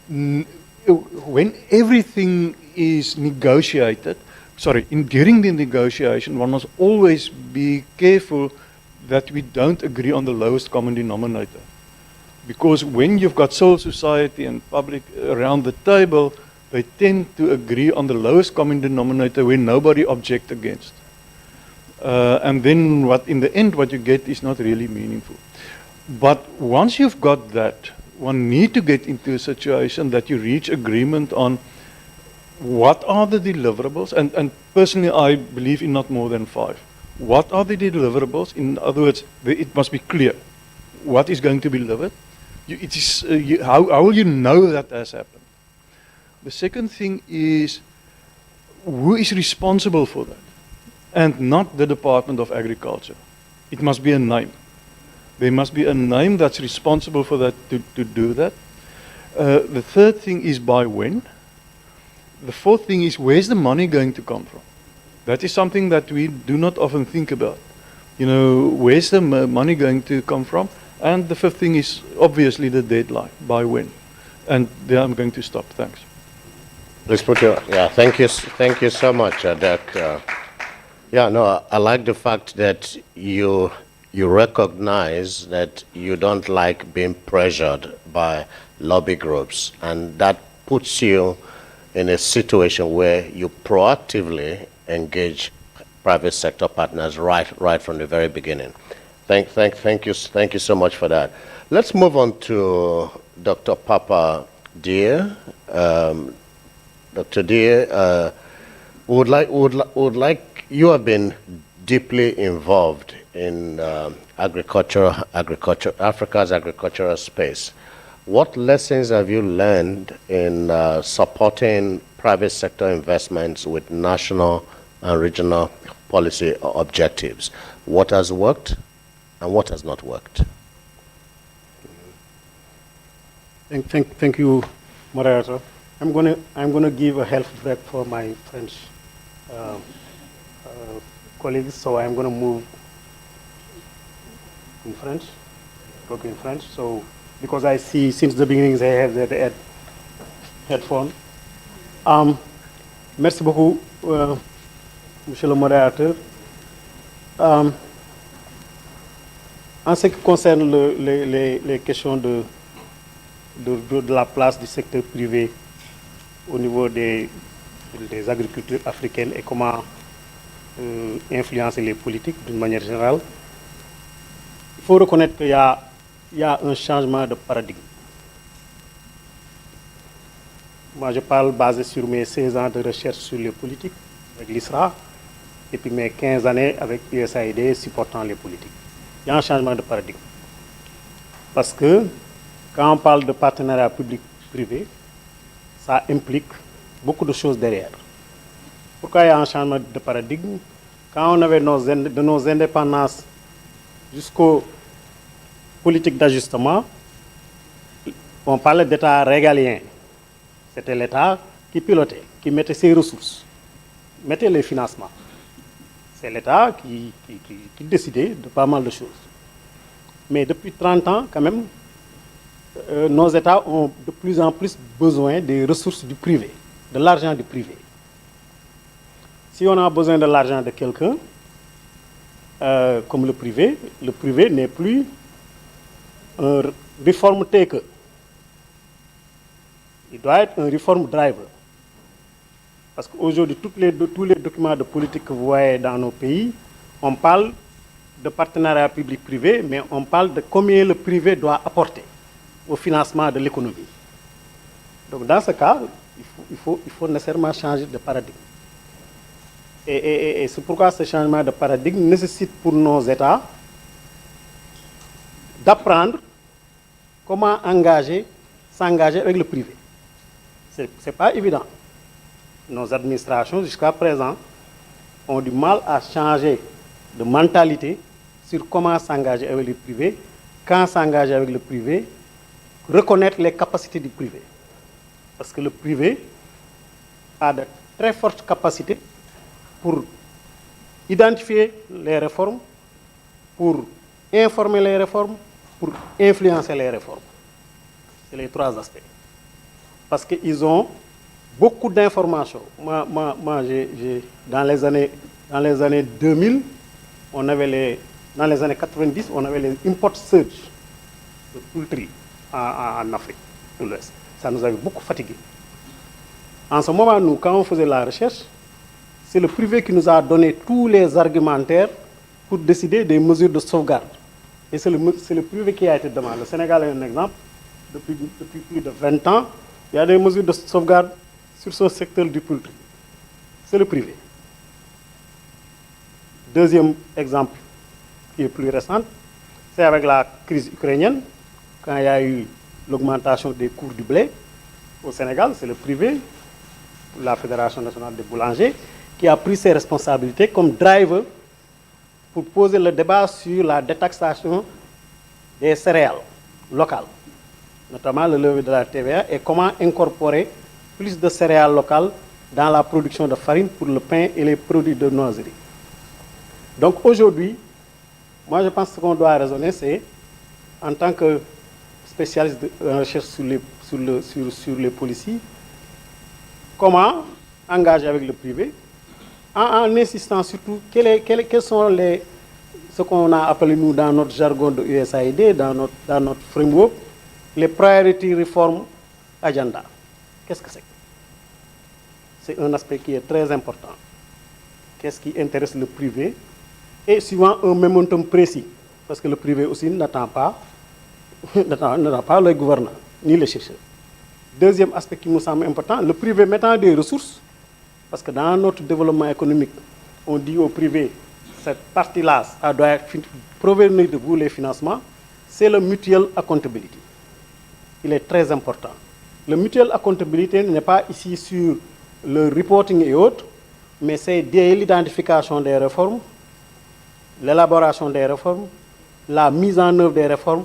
Speaker 5: when everything is negotiated, during the negotiation, one must always be careful that we don't agree on the lowest common denominator. Because when you've got civil society and public around the table, they tend to agree on the lowest common denominator where nobody objects against. And then in the end, what you get is not really meaningful. But once you've got that, one need to get into a situation that you reach agreement on what are the deliverables, and personally I believe in not more than 5. What are the deliverables? In other words, it must be clear what is going to be delivered. How will you know that has happened? The second thing is who is responsible for that, and not the Department of Agriculture. It must be a name. There must be a name that's responsible for that, to do that. The third thing is by when. The fourth thing is where's the money going to come from? That is something that we do not often think about. You know, where's the money going to come from? And the fifth thing is obviously the deadline, by when. And there I'm going to stop. Thanks.
Speaker 1: Please put your, thank you so much, Dak. I like the fact that you recognize that you don't like being pressured by lobby groups, and that puts you in a situation where you proactively engage private sector partners right from the very beginning. Thank you so much for that. Let's move on to Dr. Papa Deer. Dr. Deer, would like you have been deeply involved in Africa's agricultural space. What lessons have you learned in supporting private sector investments with national and regional policy objectives? What has worked and what has not worked?
Speaker 6: Thank you, moderator. I'm gonna give a health break for my friends colleagues, so I'm going to move in French, talk in French. So, because I see since the beginning they have their headphone. Merci beaucoup, Monsieur le modérateur. En ce qui concerne les questions de la place du secteur privé au niveau des agricultures africaines et comment influencer les politiques d'une manière générale, il faut reconnaître qu'il y a un changement de paradigme. Moi, je parle basé sur mes 16 ans de recherche sur les politiques avec l'ISRA et puis mes 15 années avec USAID supportant les politiques. Il y a un changement de paradigme. Parce que quand on parle de partenariat public-privé, ça implique beaucoup de choses derrière. Pourquoi il y a un changement de paradigme? Quand on avait de nos indépendances jusqu'aux politiques d'ajustement, on parlait d'État régalien. C'était l'État qui pilotait, qui mettait ses ressources, mettait les financements. C'est l'État qui décidait de pas mal de choses. Mais depuis 30 ans, quand même, nos États ont de plus en plus besoin des ressources du privé, de l'argent du privé. Si on a besoin de l'argent de quelqu'un, comme le privé n'est plus un reform taker. Il doit être un reform driver. Parce qu'aujourd'hui, tous les documents de politique que vous voyez dans nos pays, on parle de partenariat public-privé, mais on parle de combien le privé doit apporter au financement de l'économie. Donc dans ce cas, il faut nécessairement changer de paradigme. Et c'est pourquoi ce changement de paradigme nécessite pour nos États d'apprendre comment s'engager avec le privé. Ce n'est pas évident. Nos administrations, jusqu'à présent, ont du mal à changer de mentalité sur comment s'engager avec le privé, quand s'engager avec le privé, reconnaître les capacités du privé. Parce que le privé a de très fortes capacités pour identifier les réformes, pour informer les réformes, pour influencer les réformes. C'est les trois aspects. Parce qu'ils ont beaucoup d'informations. Moi dans les années 2000, dans les années 90, on avait les import surge de poultry en Afrique de l'Ouest. Ça nous avait beaucoup fatigués. En ce moment, nous, quand on faisait la recherche, c'est le privé qui nous a donné tous les argumentaires pour décider des mesures de sauvegarde. Et c'est le privé qui a été demandé. Le Sénégal est un exemple. Depuis plus de 20 ans, il y a des mesures de sauvegarde sur ce secteur du poultry. C'est le privé. Deuxième exemple qui est plus récent, c'est avec la crise ukrainienne, quand il y a eu l'augmentation des cours du blé au Sénégal, c'est le privé, la Fédération nationale des boulangers, qui a pris ses responsabilités comme driver pour poser le débat sur la détaxation des céréales locales, notamment le levier de la TVA, et comment incorporer plus de céréales locales dans la production de farine pour le pain et les produits de noiserie. Donc aujourd'hui, moi je pense que ce qu'on doit raisonner, c'est, en tant que spécialiste de recherche sur les policiers, comment engager avec le privé, en insistant surtout quels sont ce qu'on a appelé nous dans notre jargon de USAID, dans notre framework, les priority reform agenda. Qu'est-ce que c'est? C'est un aspect qui est très important. Qu'est-ce qui intéresse le privé? Et suivant un momentum précis, parce que le privé aussi n'attend pas le gouvernant, ni les chercheurs. Deuxième aspect qui nous semble important, le privé mettant des ressources, parce que dans notre développement économique, on dit au privé, cette partie-là, ça doit provenir de vous les financements, c'est le mutual accountability. Il est très important. Le mutual accountability n'est pas ici sur le reporting et autres, mais c'est l'identification des réformes, l'élaboration des réformes, la mise en œuvre des réformes,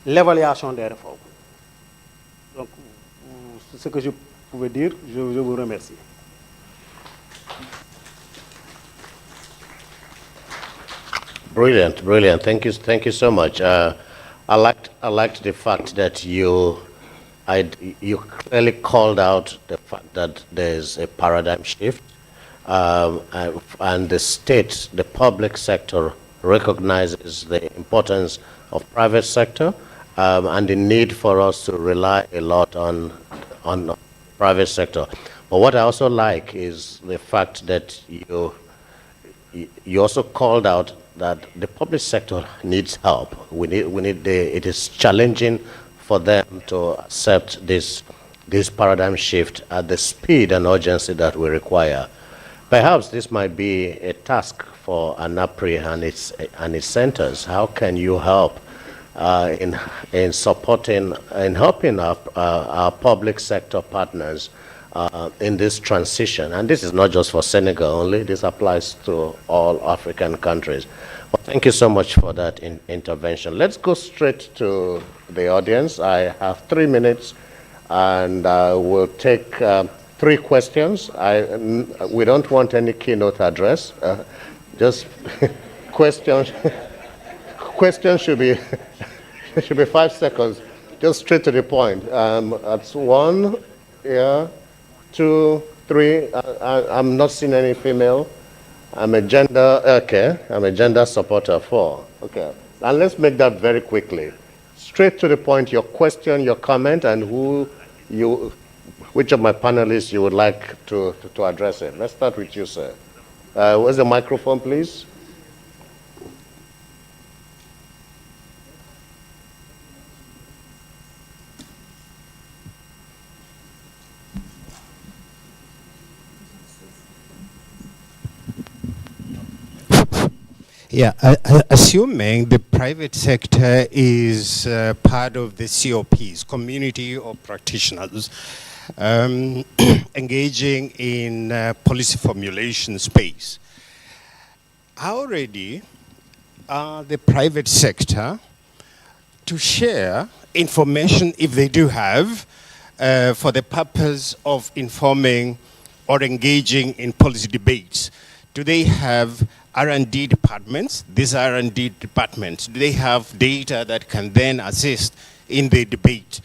Speaker 6: l'évaluation des réformes. Donc, c'est ce que je pouvais dire. Je vous remercie.
Speaker 1: Brilliant, brilliant. Thank you so much. I liked the fact that you clearly called out the fact that there's a paradigm shift, and the public sector recognizes the importance of private sector, and the need for us to rely a lot on private sector. But what I also like is the fact that you also called out that the public sector needs help. It is challenging for them to accept this paradigm shift at the speed and urgency that we require. Perhaps this might be a task for ANAPRI and its centers. How can you help in supporting and helping our public sector partners in this transition? And this is not just for Senegal only, this applies to all African countries. Well, thank you so much for that intervention. Let's go straight to the audience. I have 3 minutes, and we'll take 3 questions. We don't want any keynote address, just questions. Questions should be 5 seconds, just straight to the point. That's 1, yeah, 2, 3. I'm not seeing any female. I'm a gender supporter 4. Okay, and let's make that very quickly. Straight to the point, your question, your comment, and which of my panelists you would like to address it. Let's start with you, sir. Where's the microphone, please?
Speaker 7: Yeah, assuming the private sector is part of the COPs, community or practitioners, engaging in policy formulation space, how ready are the private sector to share information, if they do have, for the purpose of informing or engaging in policy debates? Do they have R&D departments? These R&D departments, do they have data that can then assist in the debate?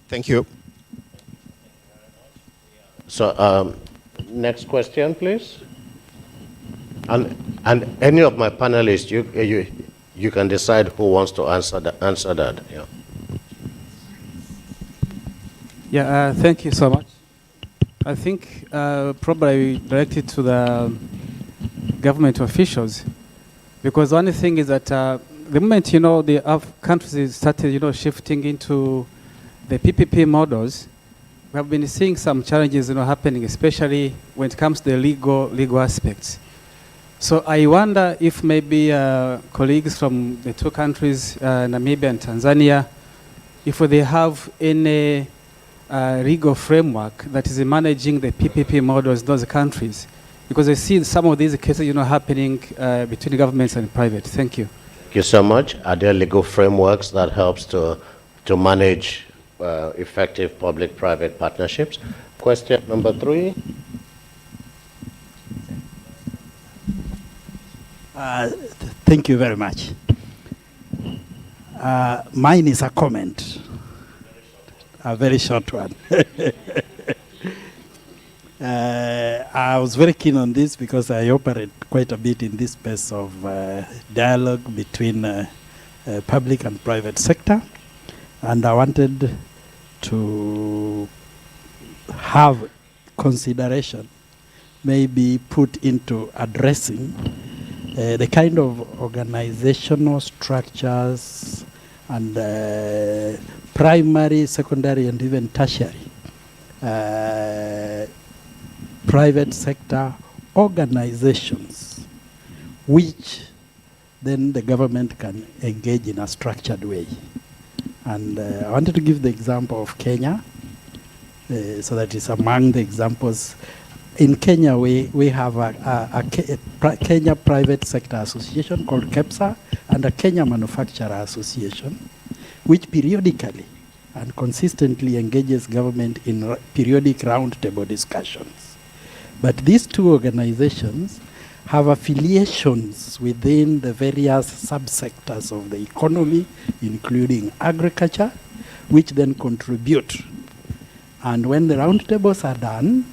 Speaker 7: Thank you.
Speaker 1: So, next question, please. And any of my panelists, you can decide who wants to answer that. Yeah.
Speaker 8: Yeah. Thank you so much. I think probably directed to the government officials, because one thing is that the moment the countries started shifting into the PPP models, we have been seeing some challenges happening, especially when it comes to the legal aspects. So I wonder if maybe colleagues from the 2 countries, Namibia and Tanzania, if they have any legal framework that is managing the PPP models in those countries, because I see some of these cases happening between governments and private. Thank you.
Speaker 1: Thank you so much. Are there legal frameworks that helps to manage effective public-private partnerships? Question number 3.
Speaker 9: Thank you very much. Mine is a comment, a very short one. I was very keen on this because I operate quite a bit in this space of dialogue between public and private sector, and I wanted to have consideration maybe put into addressing the kind of organizational structures and primary, secondary, and even tertiary private sector organizations, which then the government can engage in a structured way. And I wanted to give the example of Kenya, so that is among the examples. In Kenya, we have a Kenya Private Sector Association called KEPSA and a Kenya Manufacturer Association, which periodically and consistently engages government in periodic roundtable discussions. But these 2 organizations have affiliations within the various subsectors of the economy, including agriculture, which then contribute. And when the roundtables are done,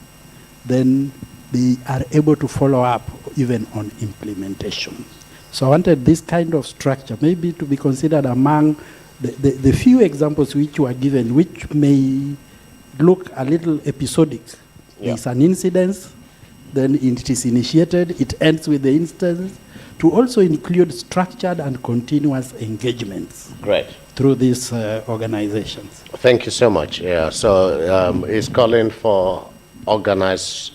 Speaker 9: then they are able to follow up even on implementation. So I wanted this kind of structure maybe to be considered among the few examples which were given, which may look a little episodic.
Speaker 1: Yeah.
Speaker 9: It's an incident, then it is initiated, it ends with the instance, to also include structured and continuous engagements.
Speaker 1: Great.
Speaker 9: Through these organizations.
Speaker 1: Thank you so much. Yeah, so it's calling for organized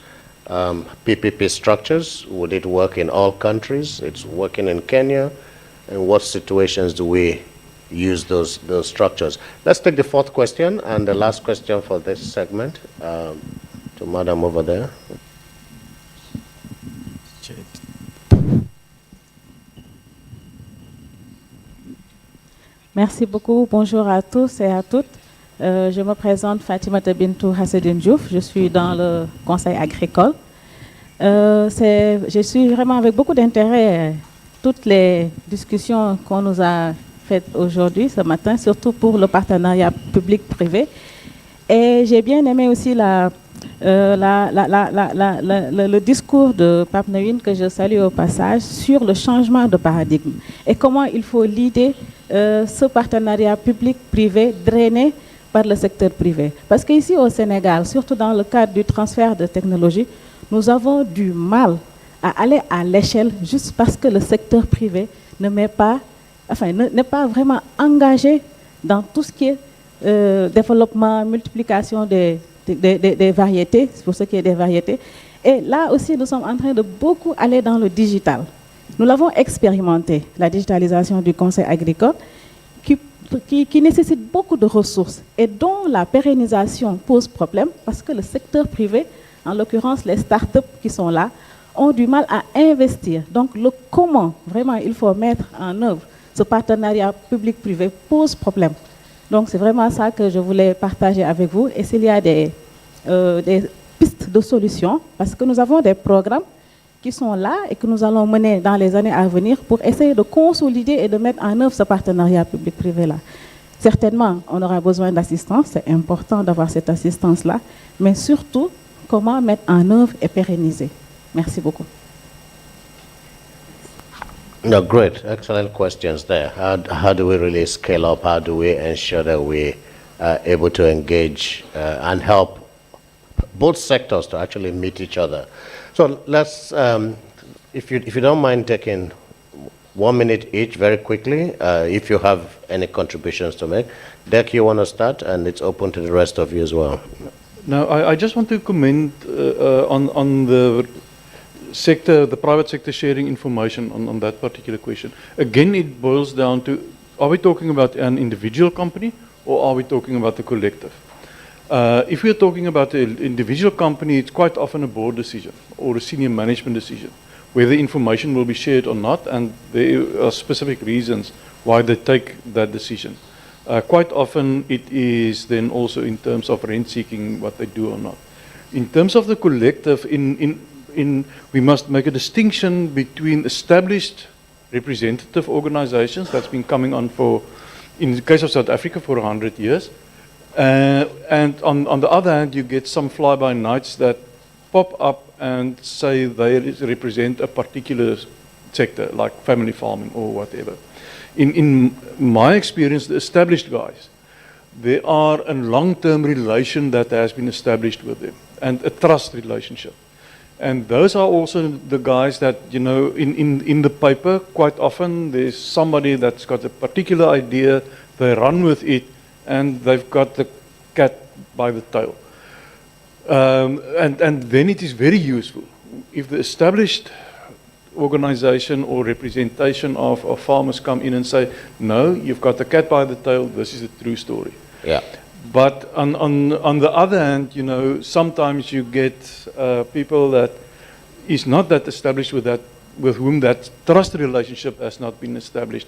Speaker 1: PPP structures. Would it work in all countries? It's working in Kenya. In what situations do we use those structures? Let's take the fourth question and the last question for this segment to Madam over there.
Speaker 10: Merci beaucoup. Bonjour à tous et à toutes. Je me présente Fatimata Bintou Hassedine Diouf. Je suis dans le conseil agricole. Je suis vraiment avec beaucoup d'intérêt toutes les discussions qu'on nous a faites aujourd'hui, ce matin, surtout pour le partenariat public-privé. Et j'ai bien aimé aussi le discours de Pape Nawin, que je salue au passage, sur le changement de paradigme et comment il faut l'idée ce partenariat public-privé drainé par le secteur privé. Parce qu'ici au Sénégal, surtout dans le cadre du transfert de technologie, nous avons du mal à aller à l'échelle juste parce que le secteur privé n'est pas vraiment engagé dans tout ce qui est développement, multiplication des variétés, pour ce qui est des variétés. Et là aussi, nous sommes en train de beaucoup aller dans le digital. Nous l'avons expérimenté, la digitalisation du conseil agricole, qui nécessite beaucoup de ressources et dont la pérennisation pose problème parce que le secteur privé, en l'occurrence les startups qui sont là, ont du mal à investir. Donc le comment vraiment il faut mettre en œuvre ce partenariat public-privé pose problème. Donc c'est vraiment ça que je voulais partager avec vous. Et s'il y a des pistes de solutions, parce que nous avons des programmes qui sont là et que nous allons mener dans les années à venir pour essayer de consolider et de mettre en œuvre ce partenariat public-privé-là. Certainement, on aura besoin d'assistance, c'est important d'avoir cette assistance-là, mais surtout, comment mettre en œuvre et pérenniser. Merci beaucoup.
Speaker 1: No, great, excellent questions there. How do we really scale up? How do we ensure that we are able to engage and help both sectors to actually meet each other? So let's, if you don't mind taking 1 minute each very quickly, if you have any contributions to make. Dek, you want to start, and it's open to the rest of you as well.
Speaker 5: No, I just want to comment on the sector, the private sector sharing information on that particular question. Again, it boils down to, are we talking about an individual company or are we talking about the collective? If we're talking about an individual company, it's quite often a board decision or a senior management decision, whether information will be shared or not, and there are specific reasons why they take that decision. Quite often it is then also in terms of rent seeking what they do or not. In terms of the collective, we must make a distinction between established representative organizations that's been coming on for, in the case of South Africa, for 100 years. And on the other hand, you get some fly-by-nights that pop up and say they represent a particular sector, like family farming or whatever. In my experience, the established guys, there are a long-term relation that has been established with them, and a trust relationship. And those are also the guys that, you know, in the paper, quite often there's somebody that's got a particular idea, they run with it, and they've got the cat by the tail. And then it is very useful if the established organization or representation of farmers come in and say, no, you've got the cat by the tail, this is the true story.
Speaker 1: Yeah.
Speaker 5: But on the other hand, you know, sometimes you get people that is not that established with whom that trust relationship has not been established.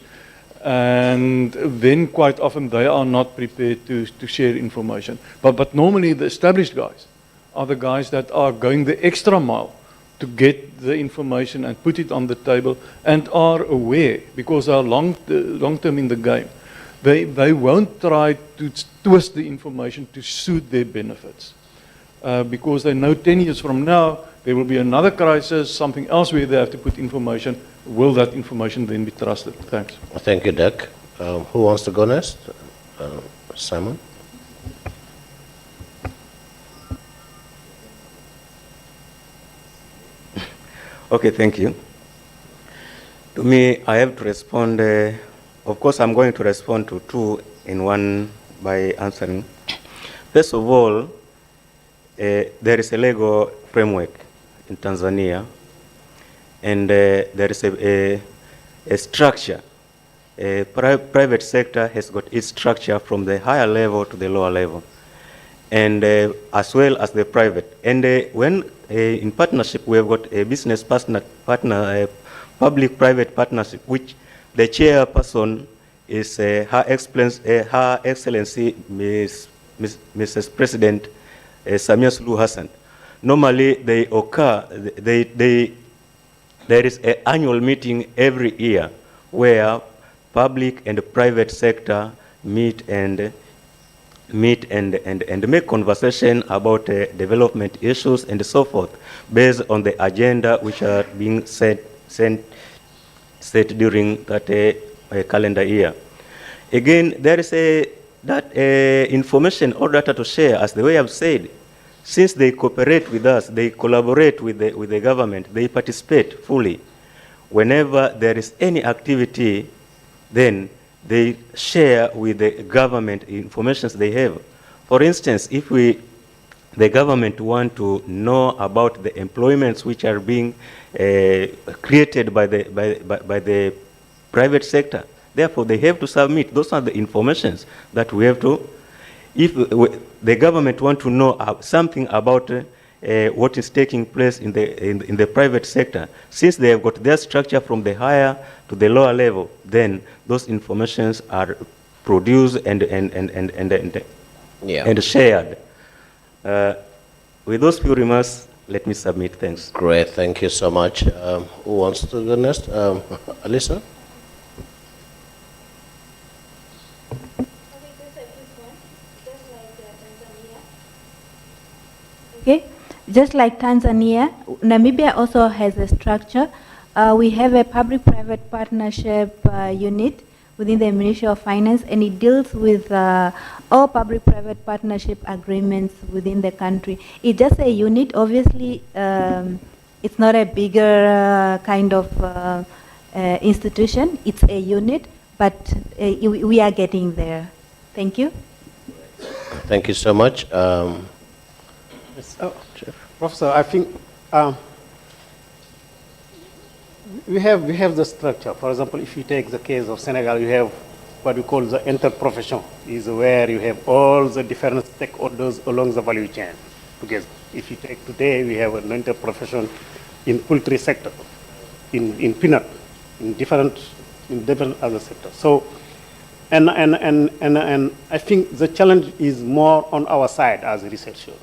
Speaker 5: And then quite often they are not prepared to share information. But normally the established guys are the guys that are going the extra mile to get the information and put it on the table and are aware, because they are long-term in the game. They won't try to twist the information to suit their benefits. Because they know 10 years from now, there will be another crisis, something else where they have to put information. Will that information then be trusted? Thanks.
Speaker 1: Thank you, Dak. Who wants to go next? Simon?
Speaker 4: Okay, thank you. To me, I have to respond. Of course, I'm going to respond to two in one by answering. First of all, there is a legal framework in Tanzania, and there is a structure. Private sector has got its structure from the higher level to the lower level, and as well as the private. And when in partnership, we have got a business partner, public-private partnership, which the chairperson is Her Excellency Mrs. President Samia Suluhu Hassan. Normally, they occur. There is an annual meeting every year where public and private sector meet and make conversation about development issues and so forth, based on the agenda which are being set during that calendar year. Again, there is information or data to share, as the way I've said. Since they cooperate with us, they collaborate with the government, they participate fully. Whenever there is any activity, then they share with the government information they have. For instance, if the government want to know about the employments which are being created by the private sector, therefore they have to submit. Those are the informations that we have to. If the government want to know something about what is taking place in the private sector, since they have got their structure from the higher to the lower level, then those informations are produced and shared. With those few remarks, let me submit. Thanks.
Speaker 1: Great, thank you so much. Who wants to go next? Alisa?
Speaker 3: Okay, just like Tanzania, Namibia also has a structure. We have a public-private partnership unit within the Ministry of Finance, and it deals with all public-private partnership agreements within the country. It's just a unit. Obviously, it's not a bigger kind of institution. It's a unit, but we are getting there. Thank you.
Speaker 1: Thank you so much.
Speaker 6: Yes, Professor, I think we have the structure. For example, if you take the case of Senegal, you have what we call the interprofession, is where you have all the different stakeholders along the value chain together. If you take today, we have an interprofession in poultry sector, in peanut, in different other sectors. So, and I think the challenge is more on our side as a researcher.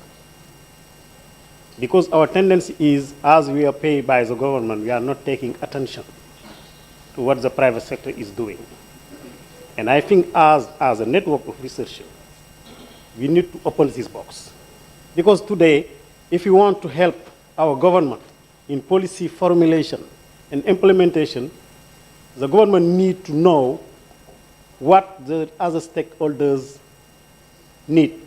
Speaker 6: Because our tendency is, as we are paid by the government, we are not taking attention to what the private sector is doing. And I think as a network of researchers, we need to open this box. Because today, if we want to help our government in policy formulation and implementation, the government needs to know what the other stakeholders need.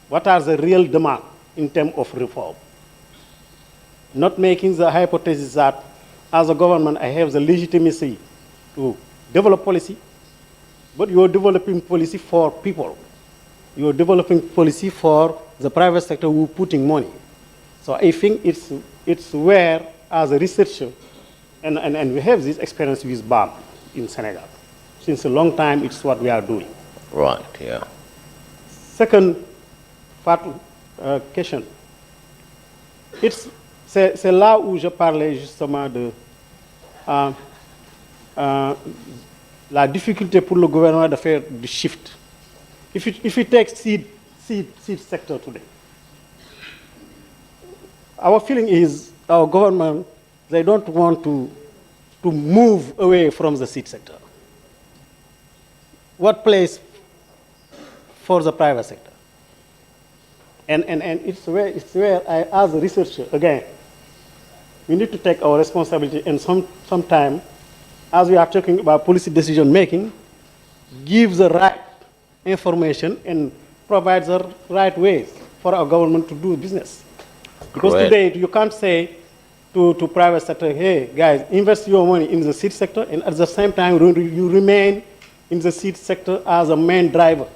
Speaker 6: What are the real demands in terms of reform? Not making the hypothesis that as a government I have the legitimacy to develop policy, but you are developing policy for people. You are developing policy for the private sector who are putting money. So I think it's where, as a researcher, and we have this experience with BAM in Senegal. Since a long time, it's what we are doing.
Speaker 1: Right, yeah.
Speaker 6: Second question. C'est là où je parlais justement de la difficulté pour le gouvernement de faire du shift. If you take seed sector today, our feeling is our government, they don't want to move away from the seed sector. What place for the private sector? And it's where I, as a researcher, again, we need to take our responsibility and sometime, as we are talking about policy decision making, give the right information and provide the right ways for our government to do business. Because
Speaker 1: Great.
Speaker 6: today you can't say to private sector, hey guys, invest your money in the seed sector, and at the same time you remain in the seed sector as a main driver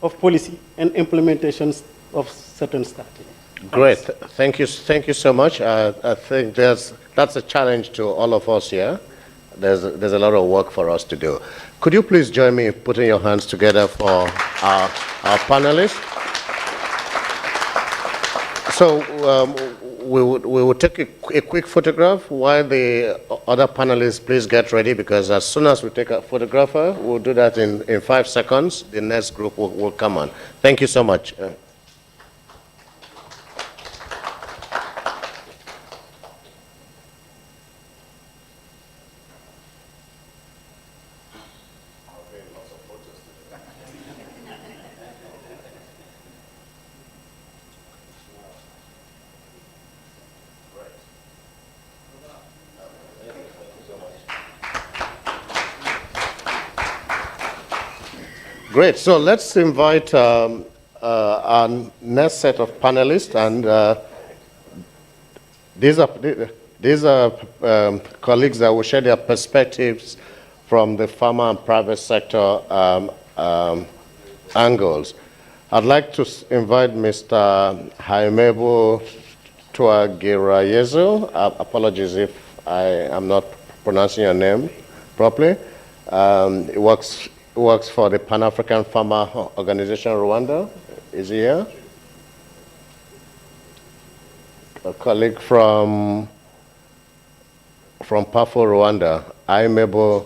Speaker 6: of policy and implementations of certain strategies.
Speaker 1: Great. Thank you so much. I think that's a challenge to all of us here. There's a lot of work for us to do. Could you please join me in putting your hands together for our panelists? So we will take a quick photograph while the other panelists please get ready, because as soon as we take a photographer, we'll do that in 5 seconds. The next group will come on. Thank you so much. Great. So let's invite our next set of panelists, and these are colleagues that will share their perspectives from the pharma and private sector angles. I'd like to invite Mr. Jaimebo Tuagirayezu. Apologies if I am not pronouncing your name properly. He works for the Pan-African Farmer Organization Rwanda. Is he here? A colleague from PAFO Rwanda, Jaimebo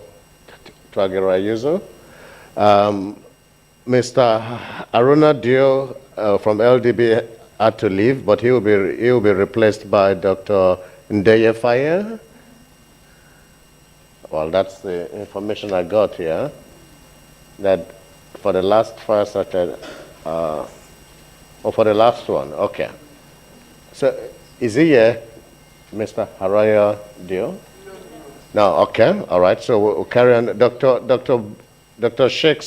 Speaker 1: Tuagirayezu. Mr. Aruna Dio from LDB had to leave, but he will be replaced by Dr. Ndeye Faye. Well, that's the information I got here. That for the last first, or for the last one, okay. So is he here, Mr. Haraya Dio? No, okay, all right. So we'll carry on. Dr. Sheikh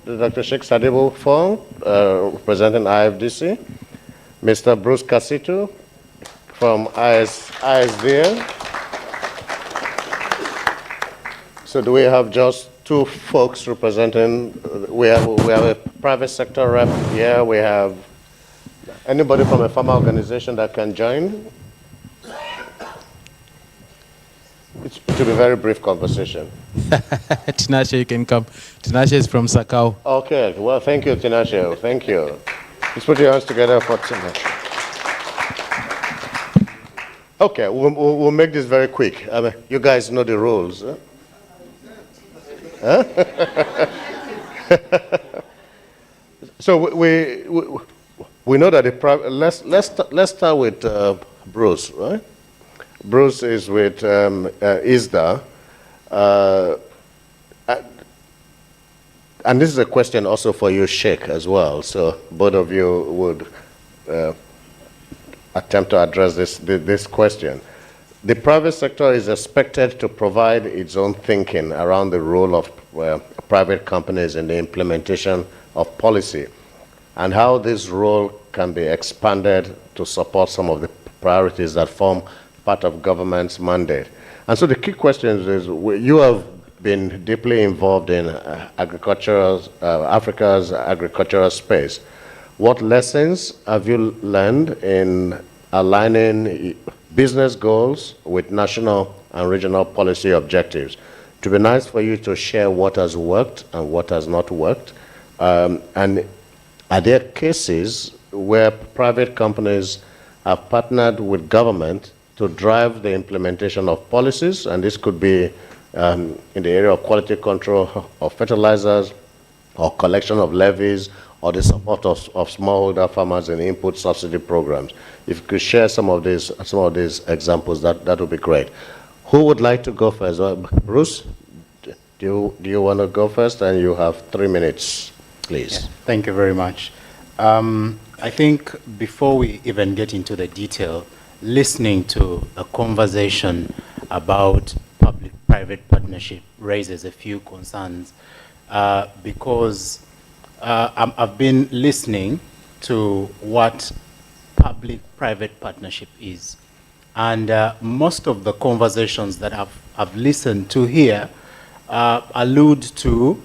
Speaker 1: Sadibou Fong, representing IFDC. Mr. Bruce Kasitu from ISDA. So do we have just two folks representing? We have a private sector rep here. We have anybody from a farmer organization that can join? It will be a very brief conversation.
Speaker 11: Tinashe, you can come. Tinashe is from Sakau.
Speaker 1: Okay, well, thank you, Tinashe. Thank you. Let's put your hands together for Tinashe. Okay, we'll make this very quick. I mean, you guys know the rules. Huh? So we know that the let's start with Bruce, right? Bruce is with ISDA, and this is a question also for you, Sheikh, as well. So both of you would attempt to address this question. The private sector is expected to provide its own thinking around the role of private companies in the implementation of policy, and how this role can be expanded to support some of the priorities that form part of government's mandate. And so the key question is, you have been deeply involved in Africa's agricultural space. What lessons have you learned in aligning business goals with national and regional policy objectives? To be nice for you to share what has worked and what has not worked. And are there cases where private companies have partnered with government to drive the implementation of policies? And this could be in the area of quality control of fertilizers, or collection of levies, or the support of smallholder farmers in input subsidy programs. If you could share some of these examples, that would be great. Who would like to go first? Bruce, do you want to go first? And you have 3 minutes, please.
Speaker 12: Yeah, thank you very much. I think before we even get into the detail, listening to a conversation about public-private partnership raises a few concerns because I've been listening to what public-private partnership is. And most of the conversations that I've listened to here allude to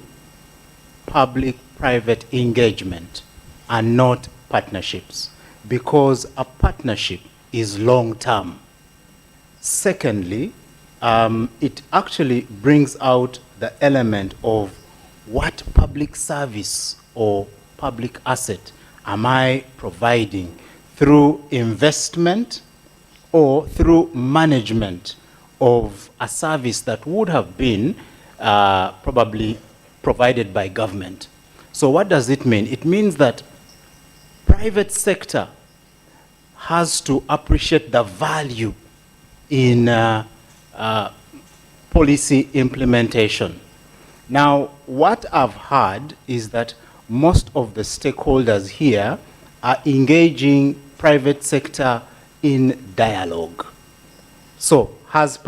Speaker 12: public-private engagement and not partnerships, because a partnership is long-term. Secondly, it actually brings out the element of what public service or public asset am I providing through investment or through management of a service that would have been probably provided by government. So what does it mean? It means that private sector has to appreciate the value in policy implementation. Now, what I've heard is that most of the stakeholders here are engaging private sector in dialogue. So, has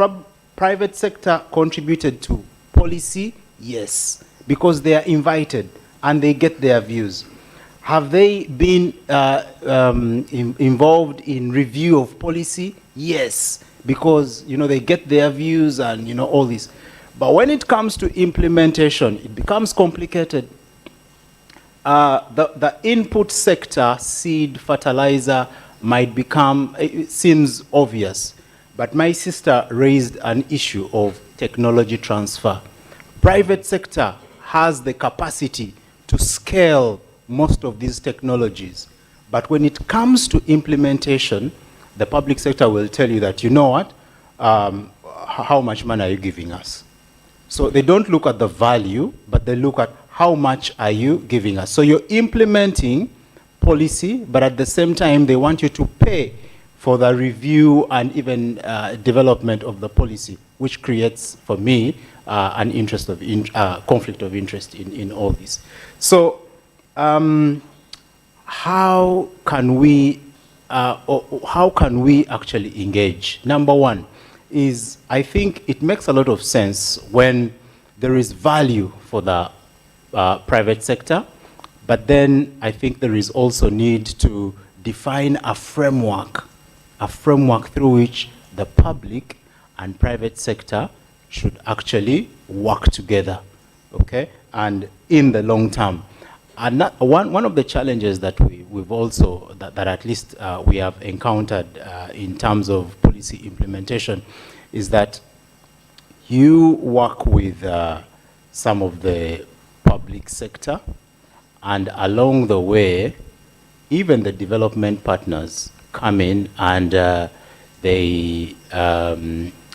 Speaker 12: private sector contributed to policy? Yes, because they are invited and they get their views. Have they been involved in review of policy? Yes, because they get their views and all this. But when it comes to implementation, it becomes complicated. The input sector, seed, fertilizer, might become, it seems obvious. But my sister raised an issue of technology transfer. Private sector has the capacity to scale most of these technologies. But when it comes to implementation, the public sector will tell you that, you know what, how much money are you giving us? So they don't look at the value, but they look at how much are you giving us. So you're implementing policy, but at the same time, they want you to pay for the review and even development of the policy, which creates, for me, an interest of conflict of interest in all this. So how can we actually engage? Number one is, I think it makes a lot of sense when there is value for the private sector, but then I think there is also need to define a framework through which the public and private sector should actually work together, okay? And in the long term. And one of the challenges that we've also, that at least we have encountered in terms of policy implementation is that you work with some of the public sector, and along the way, even the development partners come in and they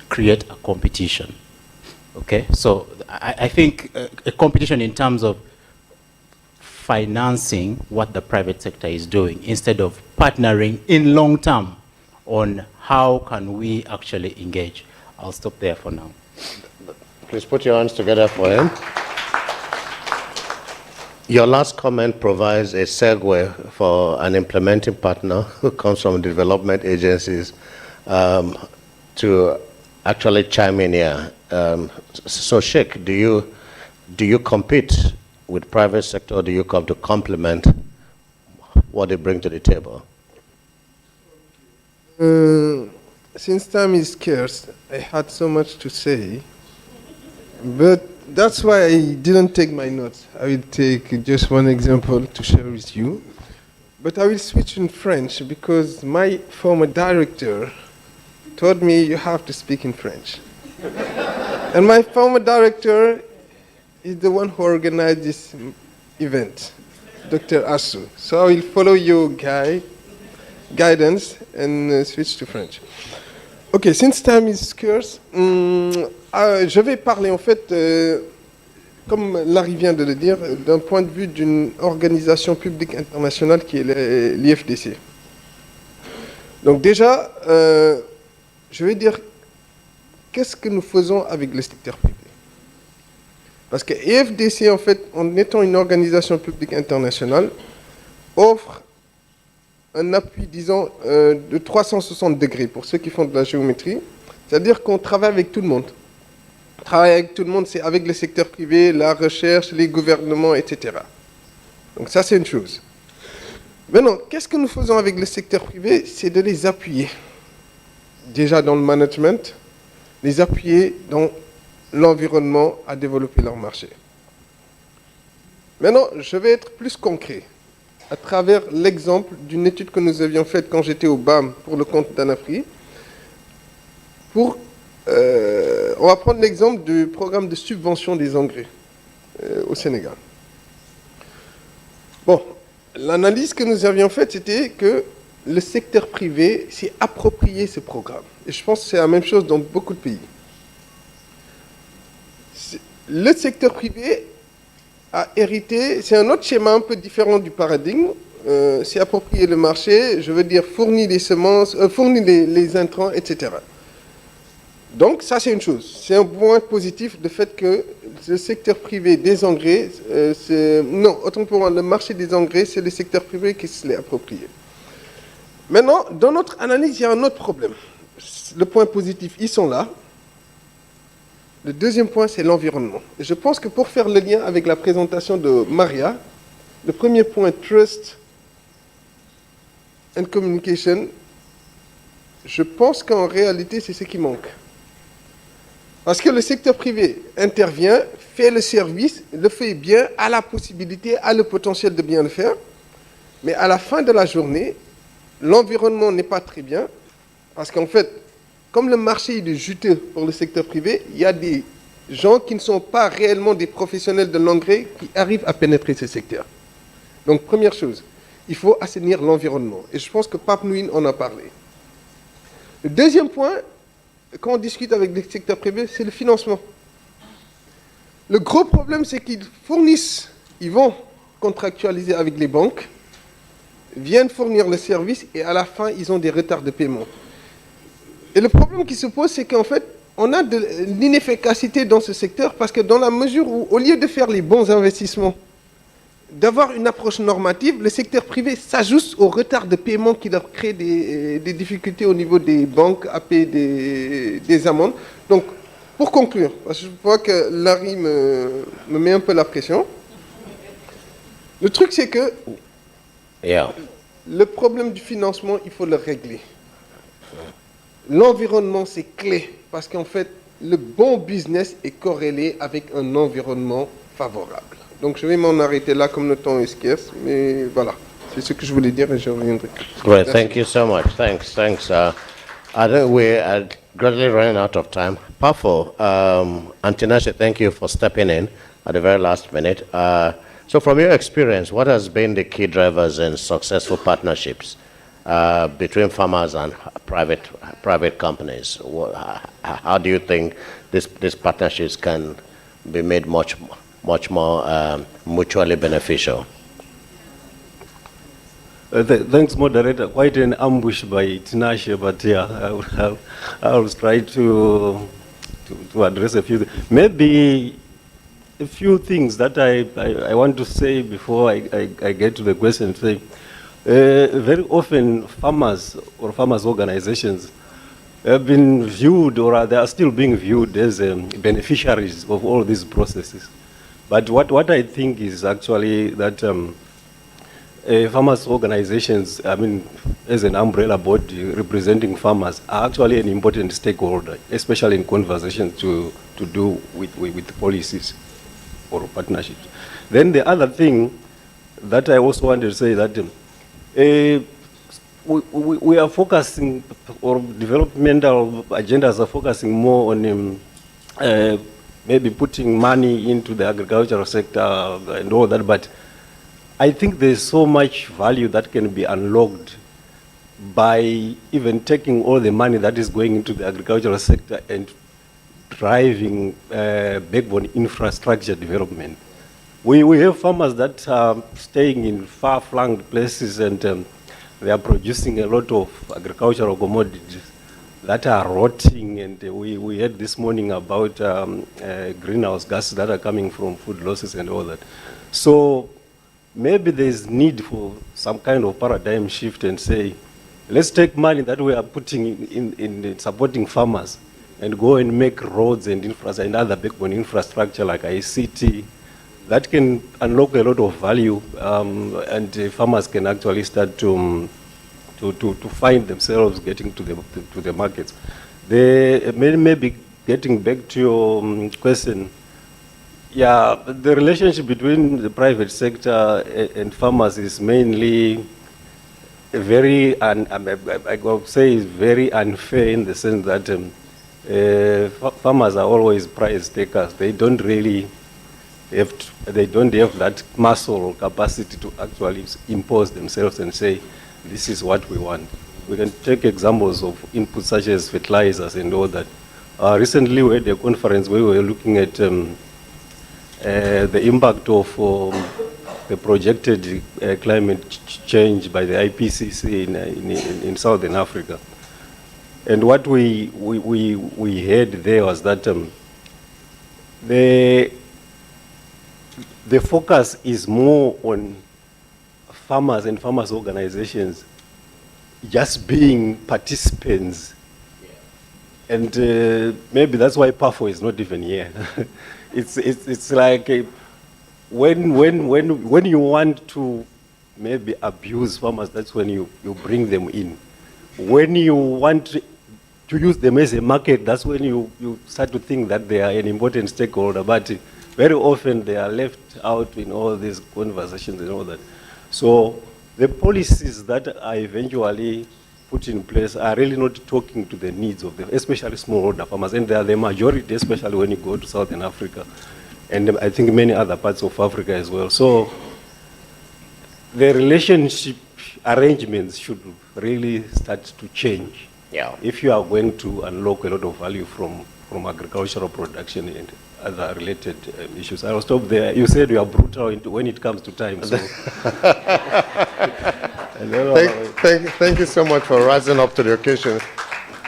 Speaker 12: create a competition, okay? So I think a competition in terms of financing what the private sector is doing instead of partnering in long term on how can we actually engage. I'll stop there for now.
Speaker 1: Please put your hands together for him. Your last comment provides a segue for an implementing partner who comes from development agencies to actually chime in here. So Sheikh, do you compete with private sector, or do you come to complement what they bring to the table?
Speaker 13: Since time is scarce, I had so much to say, but that's why I didn't take my notes. I will take just one example to share with you, but I will switch in French because my former director told me you have to speak in French. And my former director is the one who organized this event, Dr. Assou. So I will follow your guidance and switch to French. Ok, since time is scarce, je vais parler en fait comme Larry vient de le dire, d'un point de vue d'une organisation publique internationale qui est l'IFDC. Donc déjà, je vais dire, qu'est-ce que nous faisons avec le secteur privé? Parce que l'IFDC, en fait, en étant une organisation publique internationale, offre un appui, disons, de 360 degrés pour ceux qui font de la géométrie. C'est-à-dire qu'on travaille avec tout le monde. Travailler avec tout le monde, c'est avec le secteur privé, la recherche, les gouvernements, etc. Donc ça, c'est une chose. Maintenant, qu'est-ce que nous faisons avec le secteur privé? C'est de les appuyer. Déjà dans le management, les appuyer dans l'environnement à développer leur marché. Maintenant, je vais être plus concret à travers l'exemple d'une étude que nous avions faite quand j'étais au BAM pour le compte d'ANAPRI. On va prendre l'exemple du programme de subvention des engrais au Sénégal. Bon, l'analyse que nous avions faite, c'était que le secteur privé s'est approprié ce programme. Et je pense que c'est la même chose dans beaucoup de pays. Le secteur privé a hérité, c'est un autre schéma un peu différent du paradigme, c'est approprier le marché, je veux dire fournir les semences, fournir les intrants, etc. Donc ça c'est une chose, c'est un point positif de fait que le secteur privé des engrais, non, autant pour moi, le marché des engrais, c'est le secteur privé qui se l'est approprié. Maintenant, dans notre analyse, il y a un autre problème. Le point positif, ils sont là. Le deuxième point, c'est l'environnement. Et je pense que pour faire le lien avec la présentation de Maria, le premier point, trust and communication, je pense qu'en réalité, c'est ce qui manque. Parce que le secteur privé intervient, fait le service, le fait bien, a la possibilité, a le potentiel de bien le faire, mais à la fin de la journée, l'environnement n'est pas très bien, parce qu'en fait, comme le marché est juteux pour le secteur privé, il y a des gens qui ne sont pas réellement des professionnels de l'engrais qui arrivent à pénétrer ce secteur. Donc, première chose, il faut assainir l'environnement. Et je pense que Pape Nouine en a parlé. Le deuxième point, quand on discute avec les secteurs privés, c'est le financement. Le gros problème, c'est qu'ils fournissent, ils vont contractualiser avec les banques, viennent fournir le service et à la fin, ils ont des retards de paiement. Et le problème qui se pose, c'est qu'en fait, on a de l'inefficacité dans ce secteur parce que dans la mesure où, au lieu de faire les bons investissements, d'avoir une approche normative, le secteur privé s'ajuste au retard de paiement qui leur crée des difficultés au niveau des banques à payer des amendes. Donc, pour conclure, parce que je vois que Larry me met un peu la pression, le truc c'est que le problème du financement, il faut le régler. L'environnement, c'est clé, parce qu'en fait, le bon business est corrélé avec un environnement favorable. Donc, je vais m'en arrêter là, comme le temps est scarce, mais voilà, c'est ce que je voulais dire et je reviendrai.
Speaker 1: Great, thank you so much. Thanks. I think we are gradually running out of time. Powerful. Antinashe, thank you for stepping in at the very last minute. So from your experience, what has been the key drivers in successful partnerships between farmers and private companies? How do you think these partnerships can be made much more mutually beneficial?
Speaker 14: Thanks, moderator. Quite an ambush by Tinashe, but yeah, I will try to address a few. Maybe a few things that I want to say before I get to the question. Very often, farmers or farmers' organizations have been viewed, or they are still being viewed as beneficiaries of all these processes. But what I think is actually that farmers' organizations, I mean, as an umbrella body representing farmers, are actually an important stakeholder, especially in conversations to do with policies or partnerships. Then the other thing that I also want to say that we are focusing, or developmental agendas are focusing more on maybe putting money into the agricultural sector and all that, but I think there's so much value that can be unlocked by even taking all the money that is going into the agricultural sector and driving backbone infrastructure development. We have farmers that are staying in far-flung places and they are producing a lot of agricultural commodities that are rotting, and we heard this morning about greenhouse gases that are coming from food losses and all that. So maybe there's need for some kind of paradigm shift and say, let's take money that we are putting in supporting farmers and go and make roads and infrastructure and other backbone infrastructure like ICT that can unlock a lot of value, and farmers can actually start to find themselves getting to the markets. Maybe getting back to your question, yeah, the relationship between the private sector and farmers is mainly very, I would say, is very unfair in the sense that farmers are always price takers. They don't really they don't have that muscle or capacity to actually impose themselves and say, this is what we want. We can take examples of inputs such as fertilizers and all that. Recently we had a conference where we were looking at the impact of the projected climate change by the IPCC in Southern Africa. And what we heard there was that the focus is more on farmers and farmers' organizations just being participants. And maybe that's why PAFO is not even here. It's like when you want to maybe abuse farmers, that's when you bring them in. When you want to use them as a market, that's when you start to think that they are an important stakeholder. But very often they are left out in all these conversations and all that. So the policies that are eventually put in place are really not talking to the needs of them, especially smallholder farmers. And they are the majority, especially when you go to Southern Africa. And I think many other parts of Africa as well. So the relationship arrangements should really start to change.
Speaker 1: Yeah.
Speaker 14: If you are going to unlock a lot of value from agricultural production and other related issues. I'll stop there. You said you are brutal when it comes to time. So.
Speaker 1: Thank you so much for rising up to the occasion.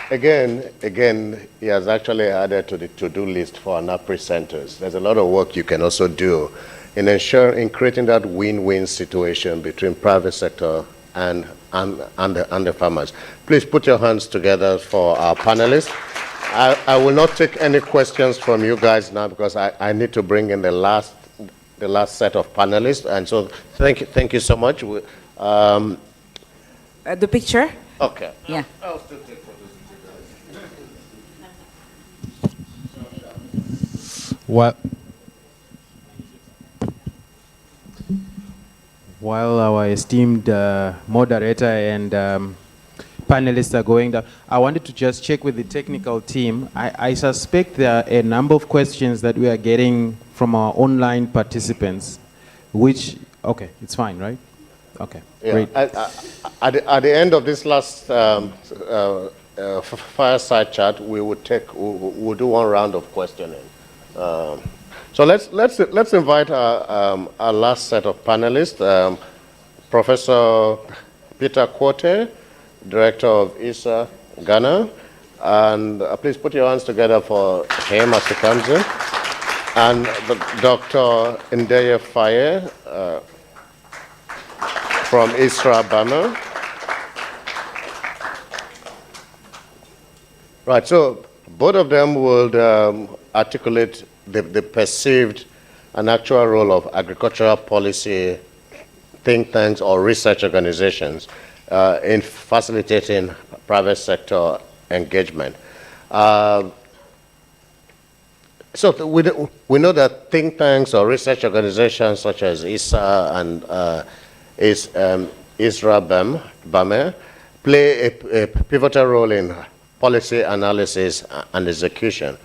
Speaker 1: Again, he has actually added to the to-do list for ANAPRI centers. There's a lot of work you can also do in creating that win-win situation between private sector and the farmers. Please put your hands together for our panelists. I will not take any questions from you guys now because I need to bring in the last set of panelists. And so thank you so much.
Speaker 15: The picture?
Speaker 1: Okay.
Speaker 15: Yeah.
Speaker 11: While our esteemed moderator and panelists are going down, I wanted to just check with the technical team. I suspect there are a number of questions that we are getting from our online participants, which, okay, it's fine, right? Okay,
Speaker 1: yeah,
Speaker 11: great.
Speaker 1: At the end of this last fireside chat, we'll do one round of questioning. So let's invite our last set of panelists, Professor Peter Quote, Director of ISA Ghana, and please put your hands together for him as he comes in, and Dr. Ndeye Faye from ISRA Bama. Right, so both of them will articulate the perceived and actual role of agricultural policy think tanks or research organizations in facilitating private sector engagement. So we know that think tanks or research organizations such as ISA and ISRA Bama play a pivotal role in policy analysis and execution.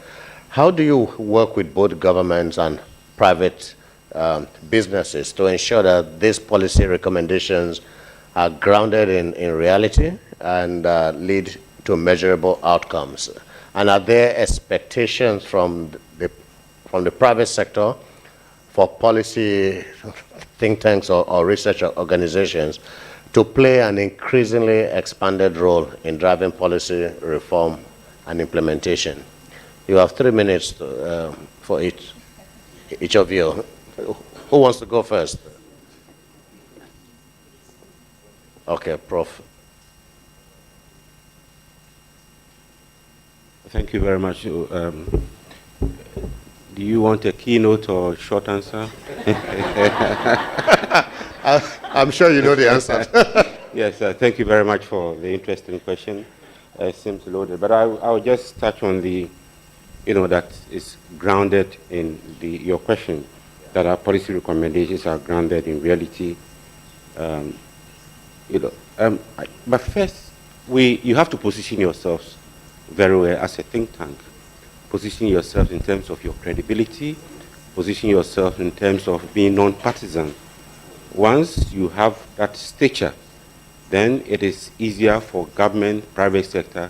Speaker 1: How do you work with both governments and private businesses to ensure that these policy recommendations are grounded in reality and lead to measurable outcomes? And are there expectations from the private sector for policy think tanks or research organizations to play an increasingly expanded role in driving policy reform and implementation? You have 3 minutes for each of you. Who wants to go first? Okay, Prof.
Speaker 16: Thank you very much. Do you want a keynote or a short answer?
Speaker 1: I'm sure you know the answer.
Speaker 16: Yes, thank you very much for the interesting question. It seems loaded, but I'll just touch on the, that is grounded in your question, that our policy recommendations are grounded in reality. But first, you have to position yourselves very well as a think tank. Position yourself in terms of your credibility, position yourself in terms of being non-partisan. Once you have that stature, then it is easier for government, private sector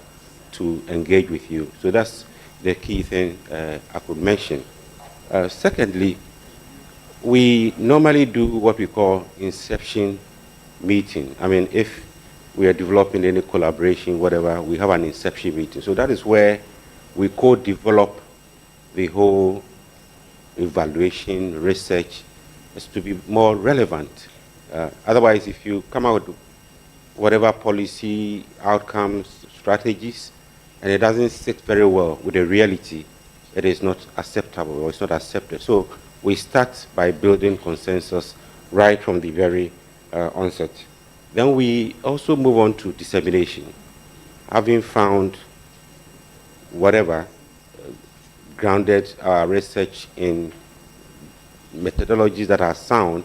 Speaker 16: to engage with you. So that's the key thing I could mention. Secondly, we normally do what we call inception meeting. I mean, if we are developing any collaboration, whatever, we have an inception meeting. So that is where we co-develop the whole evaluation, research, as to be more relevant. Otherwise, if you come out with whatever policy, outcomes, strategies, and it doesn't sit very well with the reality, it is not acceptable or it's not accepted. So we start by building consensus right from the very onset. Then we also move on to dissemination. Having found whatever, grounded our research in methodologies that are sound,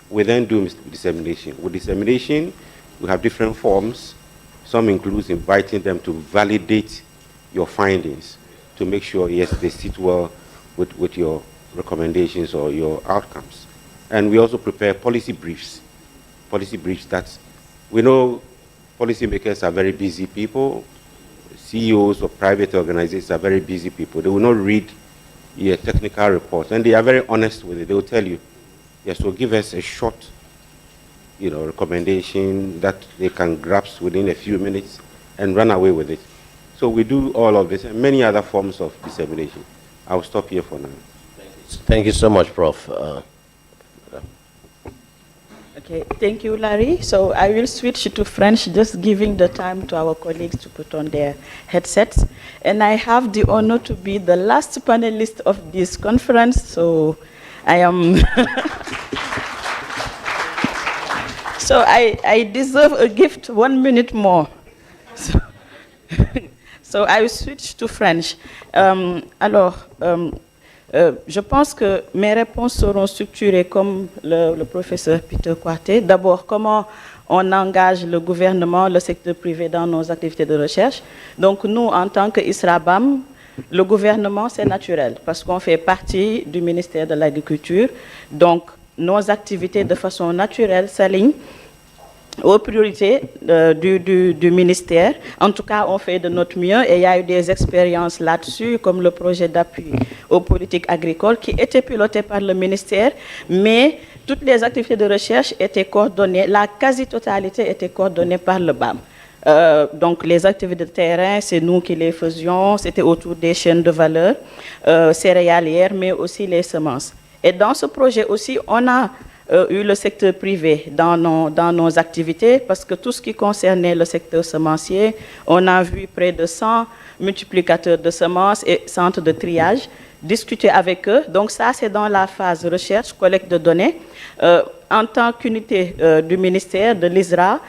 Speaker 16: we then do dissemination. With dissemination, we have different forms. Some includes inviting them to validate your findings to make sure, yes, they sit well with your recommendations or your outcomes. And we also prepare policy briefs that we know policymakers are very busy people. CEOs of private organizations are very busy people. They will not read your technical reports, and they are very honest with it. They will tell you, yes, so give us a short, recommendation that they can grasp within a few minutes and run away with it. So we do all of this and many other forms of dissemination. I'll stop here for now.
Speaker 1: Thank you so much, Prof.
Speaker 10: Okay, thank you, Larry. So I will switch to French, just giving the time to our colleagues to put on their headsets. And I have the honor to be the last panelist of this conference, so I am... So I deserve a gift 1 minute more. So I will switch to French. Je pense que mes réponses seront structurées comme le professeur Peter Quarté. D'abord, comment on engage le gouvernement, le secteur privé dans nos activités de recherche. Donc nous, en tant qu'ISRABAM, le gouvernement, c'est naturel parce qu'on fait partie du ministère de l'Agriculture. Donc nos activités de façon naturelle s'alignent aux priorités du ministère. En tout cas, on fait de notre mieux et il y a eu des expériences là-dessus, comme le projet d'appui aux politiques agricoles qui était piloté par le ministère, mais toutes les activités de recherche étaient coordonnées, la quasi-totalité était coordonnée par le BAM. Donc les activités de terrain, c'est nous qui les faisions, c'était autour des chaînes de valeur céréalières, mais aussi les semences. Et dans ce projet aussi, on a eu le secteur privé dans nos activités, parce que tout ce qui concernait le secteur semencier, on a vu près de 100 multiplicateurs de semences et centres de triage, discuter avec eux. Donc ça, c'est dans la phase recherche, collecte de données. En tant qu'unité du ministère, de l'ISRA,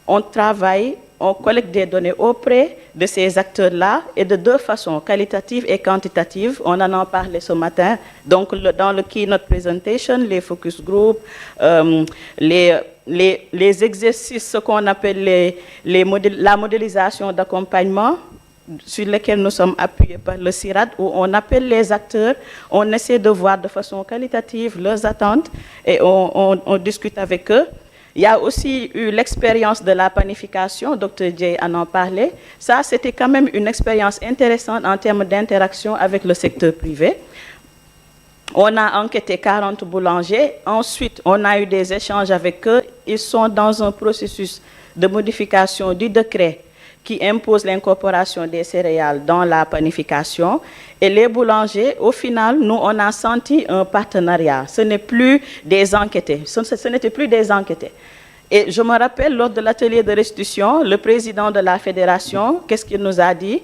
Speaker 10: on travaille, on collecte des données auprès de ces acteurs-là et de deux façons, qualitative et quantitative. On en a parlé ce matin. Donc, dans le keynote presentation, les focus groups, les exercices, ce qu'on appelle la modélisation d'accompagnement, sur lesquels nous sommes appuyés par le CIRAD, où on appelle les acteurs, on essaie de voir de façon qualitative leurs attentes et on discute avec eux.
Speaker 17: Il y a aussi eu l'expérience de la panification, Dr. Jay en a parlé. Ça, c'était quand même une expérience intéressante en termes d'interaction avec le secteur privé. On a enquêté 40 boulangers. Ensuite, on a eu des échanges avec eux. Ils sont dans un processus de modification du décret qui impose l'incorporation des céréales dans la panification. Et les boulangers, au final, nous, on a senti un partenariat. Ce n'est plus des enquêtés. Ce n'était plus des enquêtés. Et je me rappelle, lors de l'atelier de restitution, le président de la fédération, qu'est-ce qu'il nous a dit?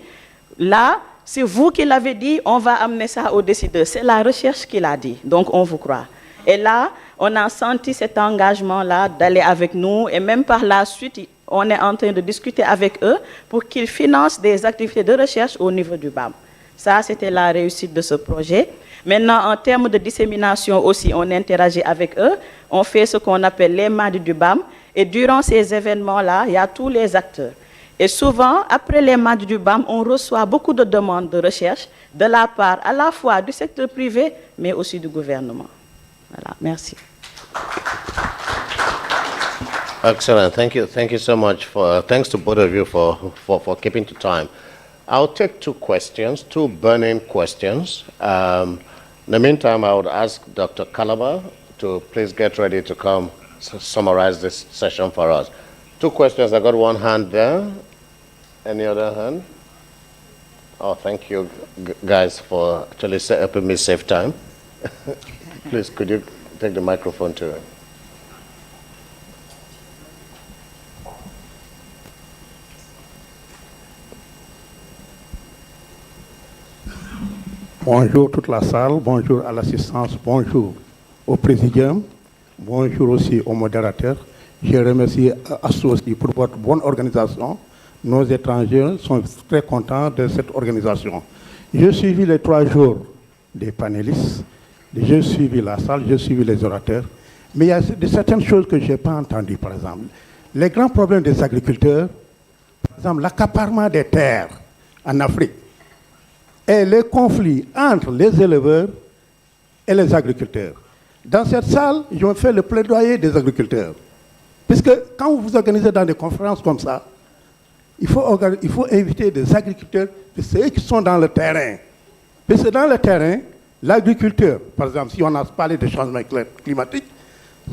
Speaker 17: Là, c'est vous qui l'avez dit, on va amener ça aux décideurs. C'est la recherche qui l'a dit, donc on vous croit. Et là, on a senti cet engagement-là d'aller avec nous, et même par la suite, on est en train de discuter avec eux pour qu'ils financent des activités de recherche au niveau du BAM. Ça, c'était la réussite de ce projet. Maintenant, en termes de dissémination aussi, on interagit avec eux. On fait ce qu'on appelle les mardis du BAM. Et durant ces événements-là, il y a tous les acteurs. Et souvent, après les mardis du BAM, on reçoit beaucoup de demandes de recherche de la part à la fois du secteur privé, mais aussi du gouvernement. Voilà, merci.
Speaker 1: Excellent. Thank you. Thank you so much thanks to both of you for keeping to time. I'll take two questions, two burning questions. In the meantime, I would ask Dr. Calabar to please get ready to come summarize this session for us. Two questions. I got one hand there. Any other hand? Oh, thank you, guys, for actually helping me save time. Please, could you take the microphone to it?
Speaker 18: Bonjour toute la salle, bonjour à l'assistance, bonjour au présidium, bonjour aussi aux modérateurs. Je remercie Associé pour votre bonne organisation. Nos étrangers sont très contents de cette organisation. J'ai suivi les 3 jours des panélistes, j'ai suivi la salle, j'ai suivi les orateurs, mais il y a certaines choses que je n'ai pas entendues, par exemple. Les grands problèmes des agriculteurs, par exemple l'accaparement des terres en Afrique, et les conflits entre les éleveurs et les agriculteurs. Dans cette salle, ils ont fait le plaidoyer des agriculteurs. Puisque quand vous vous organisez dans des conférences comme ça, il faut inviter des agriculteurs, c'est eux qui sont dans le terrain. Puisque dans le terrain, l'agriculteur, par exemple, si on a parlé de changement climatique,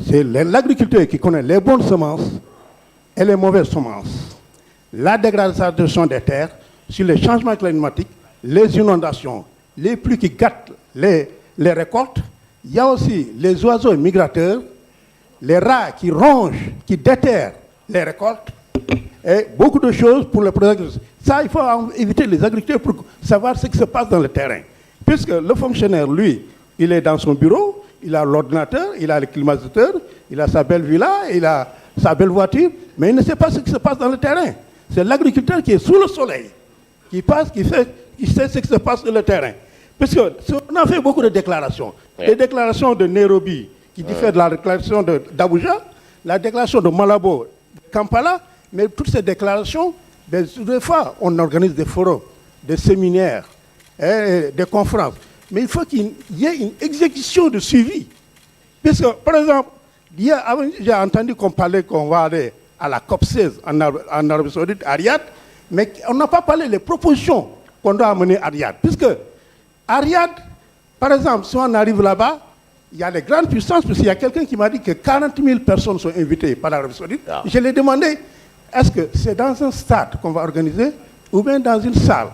Speaker 18: c'est l'agriculteur qui connaît les bonnes semences et les mauvaises semences. La dégradation des terres sur les changements climatiques, les inondations, les pluies qui gâtent les récoltes. Il y a aussi les oiseaux migrateurs, les rats qui rongent, qui déterrent les récoltes, et beaucoup de choses pour les producteurs. Ça, il faut éviter les agriculteurs pour savoir ce qui se passe dans le terrain. Puisque le fonctionnaire, lui, il est dans son bureau, il a l'ordinateur, il a le climatiseur, il a sa belle villa, il a sa belle voiture, mais il ne sait pas ce qui se passe dans le terrain. C'est l'agriculteur qui est sous le soleil, qui sait ce qui se passe sur le terrain. Parce qu'on a fait beaucoup de déclarations. Ouais. Les déclarations de Nairobi, qui diffèrent de la déclaration d'Abuja, la déclaration de Malabo, de Kampala, mais toutes ces déclarations, des fois, on organise des forums, des séminaires, des conférences. Mais il faut qu'il y ait une exécution de suivi. Parce que, par exemple, j'ai entendu qu'on parlait qu'on va aller à la COP16 en Arabie Saoudite, à Riyad, mais on n'a pas parlé des propositions qu'on doit amener à Riyad. Puisque à Riyad, par exemple, si on arrive là-bas, il y a des grandes puissances, parce qu'il y a quelqu'un qui m'a dit que 40 000 personnes sont invitées par l'Arabie Saoudite. Ah. Je lui ai demandé, est-ce que c'est dans un stade qu'on va organiser ou bien dans une salle?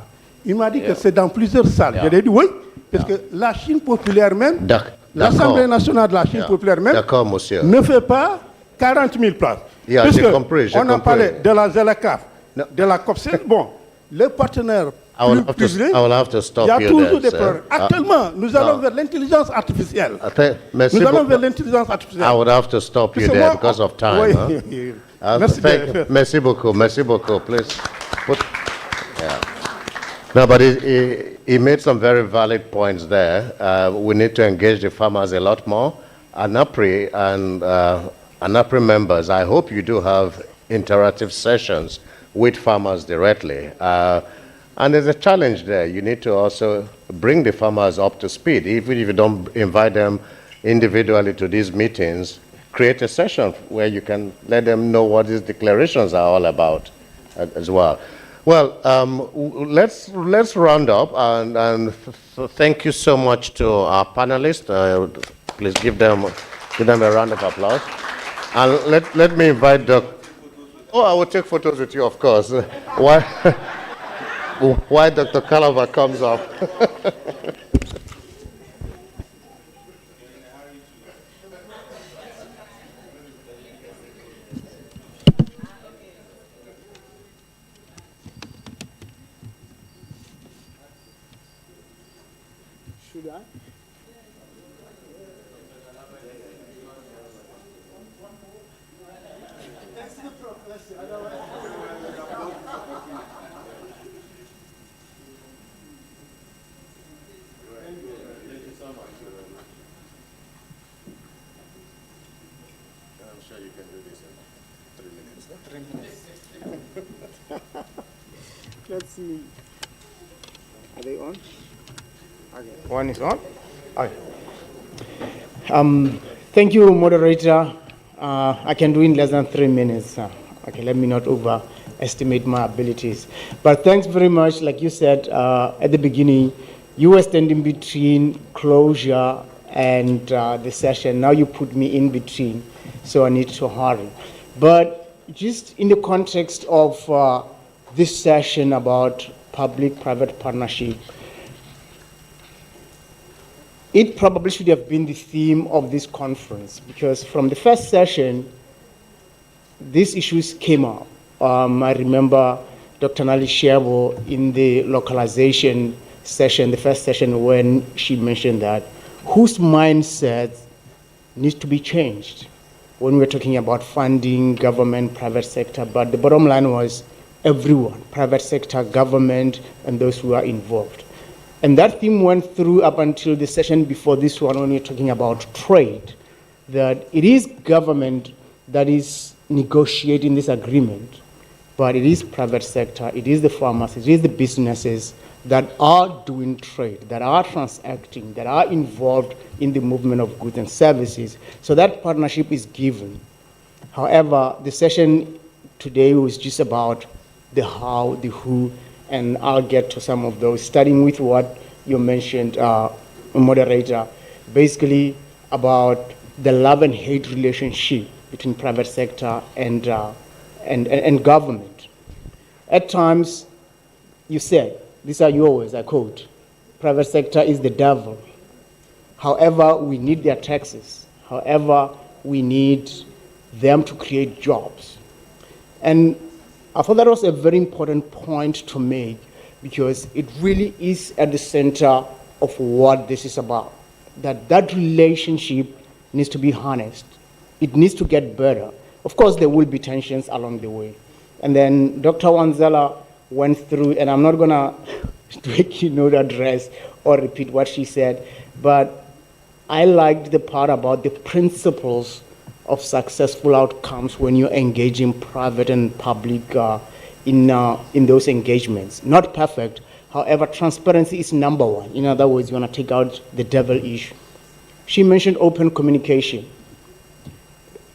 Speaker 18: Il m'a dit que c'est dans plusieurs salles. Je lui ai dit oui, parce que la Chine populaire même, l'Assemblée nationale de la Chine populaire même, ne fait pas 40 000 places. On a parlé de la ZLCAF, de la COP16. Bon, les partenaires
Speaker 1: I will have to stop
Speaker 18: il y a
Speaker 1: you
Speaker 18: toujours
Speaker 1: there,
Speaker 18: des problèmes. Actuellement, nous allons vers l'intelligence artificielle. Nous allons vers l'intelligence artificielle.
Speaker 1: I would have to stop you there because of time.
Speaker 18: Oui.
Speaker 1: Huh? Merci beaucoup. Merci beaucoup. Please. No, but he made some very valid points there. We need to engage the farmers a lot more. ANAPRI and ANAPRI members, I hope you do have interactive sessions with farmers directly. And there's a challenge there. You need to also bring the farmers up to speed. Even if you don't invite them individually to these meetings, create a session where you can let them know what these declarations are all about as well. Well, let's round up, and thank you so much to our panelists. Please give them a round of applause. And let me invite Dr. Oh, I will take photos with you, of course. Why Dr. Calava comes up.
Speaker 19: Should I?
Speaker 1: I'm sure you can do this in 3 minutes.
Speaker 19: Let's see. Are they on? Okay. One is on. Okay. Thank you, moderator. I can do in less than 3 minutes. Okay, let me not overestimate my abilities. But thanks very much. Like you said at the beginning, you were standing between closure and the session. Now you put me in between, so I need to hurry. But just in the context of this session about public-private partnership, it probably should have been the theme of this conference, because from the first session, these issues came up. I remember Dr. Nali Shebo in the localization session, the first session, when she mentioned that whose mindset needs to be changed when we're talking about funding, government, private sector. But the bottom line was everyone, private sector, government, and those who are involved. And that theme went through up until the session before this one, when we're talking about trade, that it is government that is negotiating this agreement, but it is private sector, it is the farmers, it is the businesses that are doing trade, that are transacting, that are involved in the movement of goods and services. So that partnership is given. However, the session today was just about the how, the who, and I'll get to some of those, starting with what you mentioned, moderator, basically about the love and hate relationship between private sector and government. At times, you said, these are your words, I quote, private sector is the devil. However, we need their taxes. However, we need them to create jobs. And I thought that was a very important point to make, because it really is at the center of what this is about. That relationship needs to be harnessed. It needs to get better. Of course, there will be tensions along the way. And then Dr. Wanzala went through, and I'm not going to do a keynote address or repeat what she said, but I liked the part about the principles of successful outcomes when you're engaging private and public in those engagements. Not perfect, however, transparency is number one. In other words, you want to take out the devil issue. She mentioned open communication.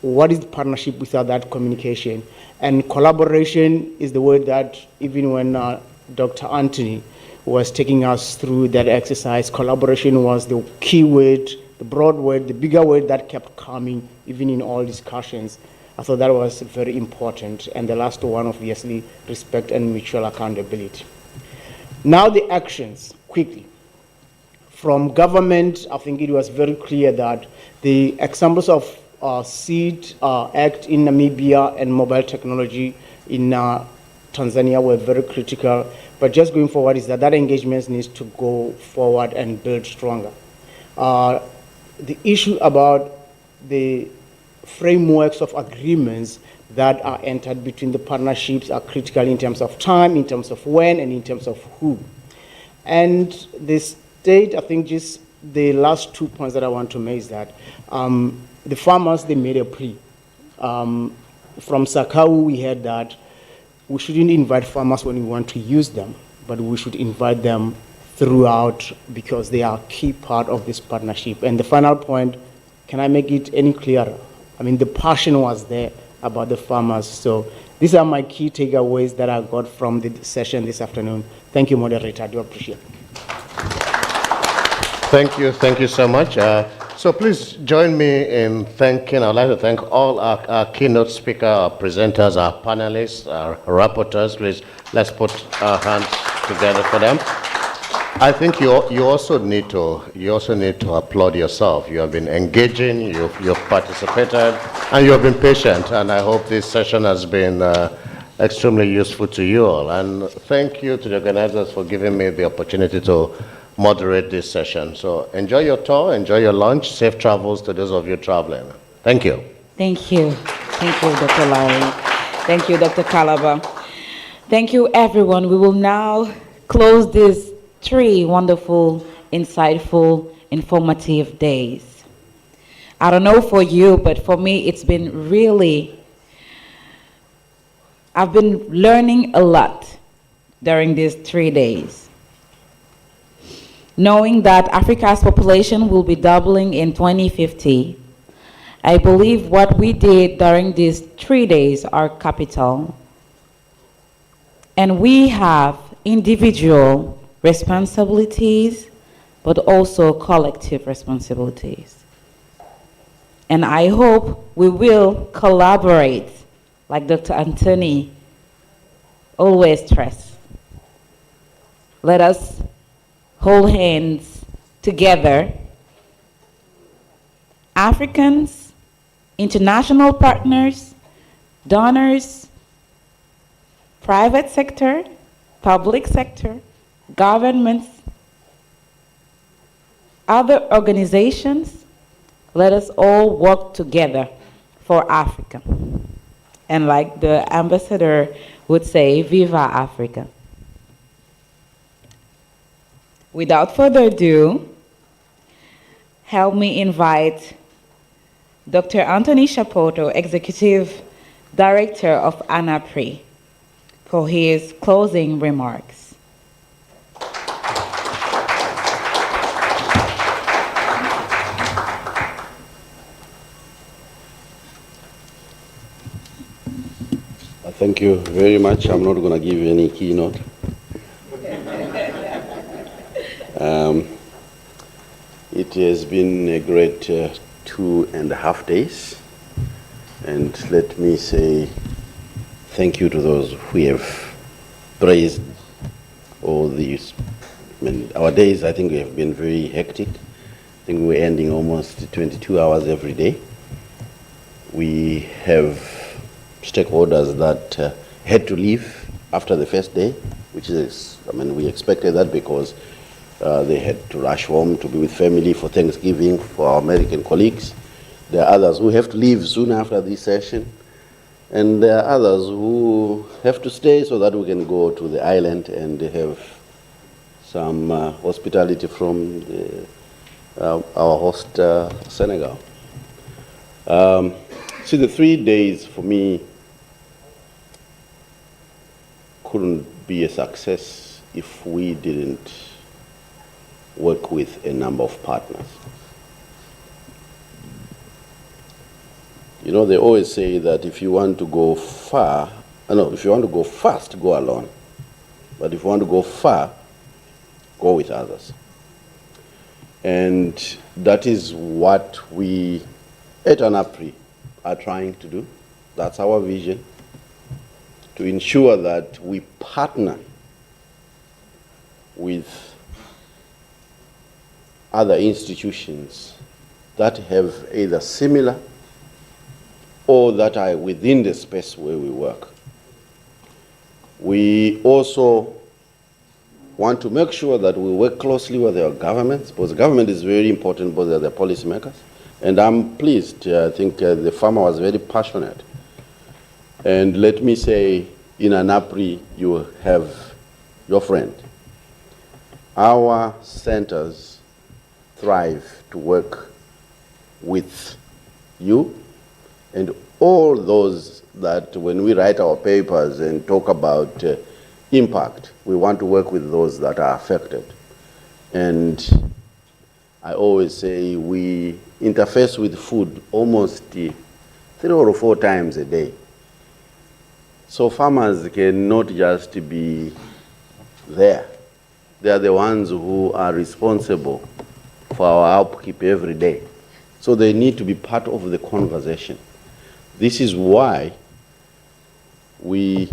Speaker 19: What is the partnership without that communication? And collaboration is the word that even when Dr. Anthony was taking us through that exercise, collaboration was the key word, the broad word, the bigger word that kept coming even in all discussions. I thought that was very important. And the last one, obviously, respect and mutual accountability. Now the actions, quickly. From government, I think it was very clear that the examples of SEED Act in Namibia and mobile technology in Tanzania were very critical. But just going forward is that engagement needs to go forward and build stronger. The issue about the frameworks of agreements that are entered between the partnerships are critical in terms of time, in terms of when, and in terms of who. And the state, I think just the last 2 points that I want to make is that the farmers, they made a plea. From Sakau, we heard that we shouldn't invite farmers when we want to use them, but we should invite them throughout because they are a key part of this partnership. And the final point, can I make it any clearer? I mean, the passion was there about the farmers. So these are my key takeaways that I got from the session this afternoon. Thank you, moderator. I do appreciate it.
Speaker 1: Thank you so much. So please join me in thanking, I'd like to thank all our keynote speakers, our presenters, our panelists, our rapporteurs. Please, let's put our hands together for them. I think you also need to applaud yourself. You have been engaging, you've participated, and you have been patient. And I hope this session has been extremely useful to you all. And thank you to the organizers for giving me the opportunity to moderate this session. So enjoy your tour, enjoy your lunch, safe travels to those of you traveling. Thank you.
Speaker 20: Thank you. Thank you, Dr. Larry. Thank you, Dr. Calabar. Thank you, everyone. We will now close these 3 wonderful, insightful, informative days. I don't know for you, but for me, it's been really, I've been learning a lot during these 3 days. Knowing that Africa's population will be doubling in 2050, I believe what we did during these 3 days are capital. And we have individual responsibilities, but also collective responsibilities. And I hope we will collaborate, like Dr. Anthony always stressed. Let us hold hands together, Africans, international partners, donors, private sector, public sector, governments, other organizations. Let us all work together for Africa. And like the ambassador would say, Viva Africa. Without further ado, help me invite Dr. Anthony Chapoto, Executive Director of ANAPRI, for his closing remarks.
Speaker 16: Thank you very much. I'm not going to give you any keynote. It has been a great 2.5 days, and let me say thank you to those who have praised all these. I mean, our days, I think, have been very hectic. I think we're ending almost 22 hours every day. We have stakeholders that had to leave after the first day, which is, I mean, we expected that because they had to rush home to be with family for Thanksgiving for our American colleagues. There are others who have to leave soon after this session. And there are others who have to stay so that we can go to the island and have some hospitality from our host, Senegal. See, the 3 days for me couldn't be a success if we didn't work with a number of partners. You know, they always say that if you want to go far, if you want to go fast, go alone. But if you want to go far, go with others. And that is what we at ANAPRI are trying to do. That's our vision, to ensure that we partner with other institutions that have either similar or that are within the space where we work. We also want to make sure that we work closely with our governments, because the government is very important, because they're the policymakers. And I'm pleased, I think the farmer was very passionate. And let me say, in ANAPRI, you have your friend. Our centers thrive to work with you and all those that when we write our papers and talk about impact, we want to work with those that are affected. And I always say we interface with food almost
Speaker 21: 3 or 4 times a day. So farmers cannot just be there. They are the ones who are responsible for our upkeep every day. So they need to be part of the conversation. This is why we,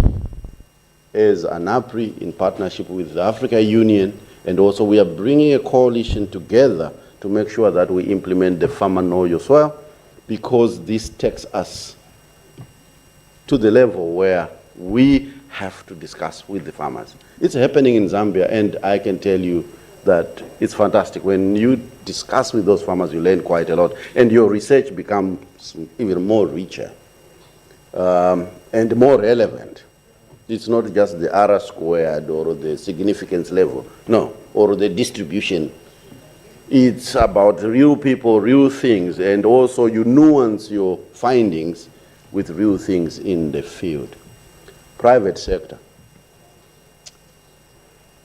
Speaker 21: as ANAPRI, in partnership with the African Union, and also we are bringing a coalition together to make sure that we implement the Farmer Know Your Soil, because this takes us to the level where we have to discuss with the farmers. It's happening in Zambia, and I can tell you that it's fantastic. When you discuss with those farmers, you learn quite a lot, and your research becomes even more richer and more relevant. It's not just the R squared or the significance level, no, or the distribution. It's about real people, real things, and also you nuance your findings with real things in the field. Private sector.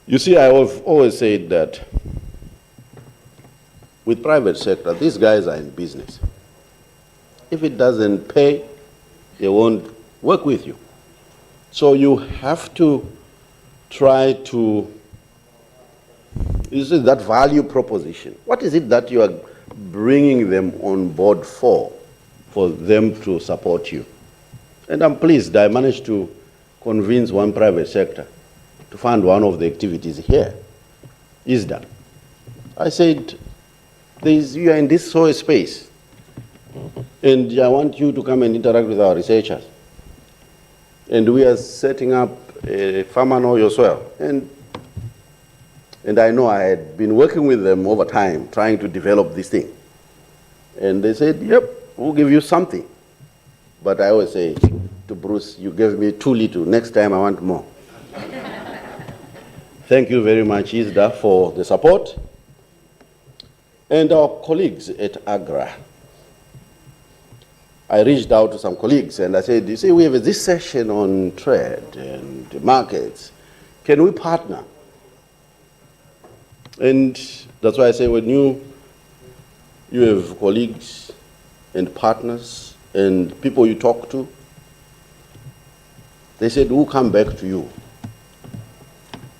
Speaker 21: You see, I've always said that with private sector, these guys are in business. If it doesn't pay, they won't work with you. So you have to try to, you see, that value proposition. What is it that you are bringing them on board for them to support you? And I'm pleased I managed to convince one private sector to fund one of the activities here, ISDA. I said, you are in this soil space, and I want you to come and interact with our researchers. And we are setting up a Farmer Know Your Soil. And I know I had been working with them over time, trying to develop this thing. And they said, yep, we'll give you something. But I always say to Bruce, you gave me too little. Next time I want more. Thank you very much, ISDA, for the support. And our colleagues at AGRA. I reached out to some colleagues and I said, you see, we have this session on trade and markets. Can we partner? And that's why I say when you have colleagues and partners and people you talk to, they said, we'll come back to you.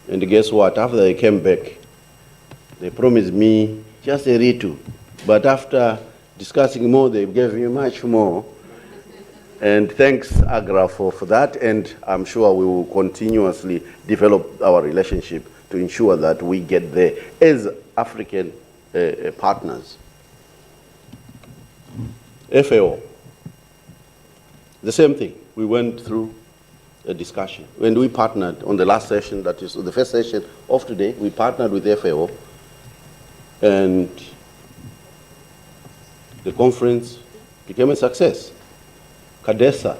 Speaker 21: And guess what? After they came back, they promised me just a little. But after discussing more, they gave me much more. And thanks, Agra, for that. And I'm sure we will continuously develop our relationship to ensure that we get there as African partners. FAO, the same thing. We went through a discussion. When we partnered on the last session, that is the first session of today, we partnered with FAO, and the conference became a success. CADESA,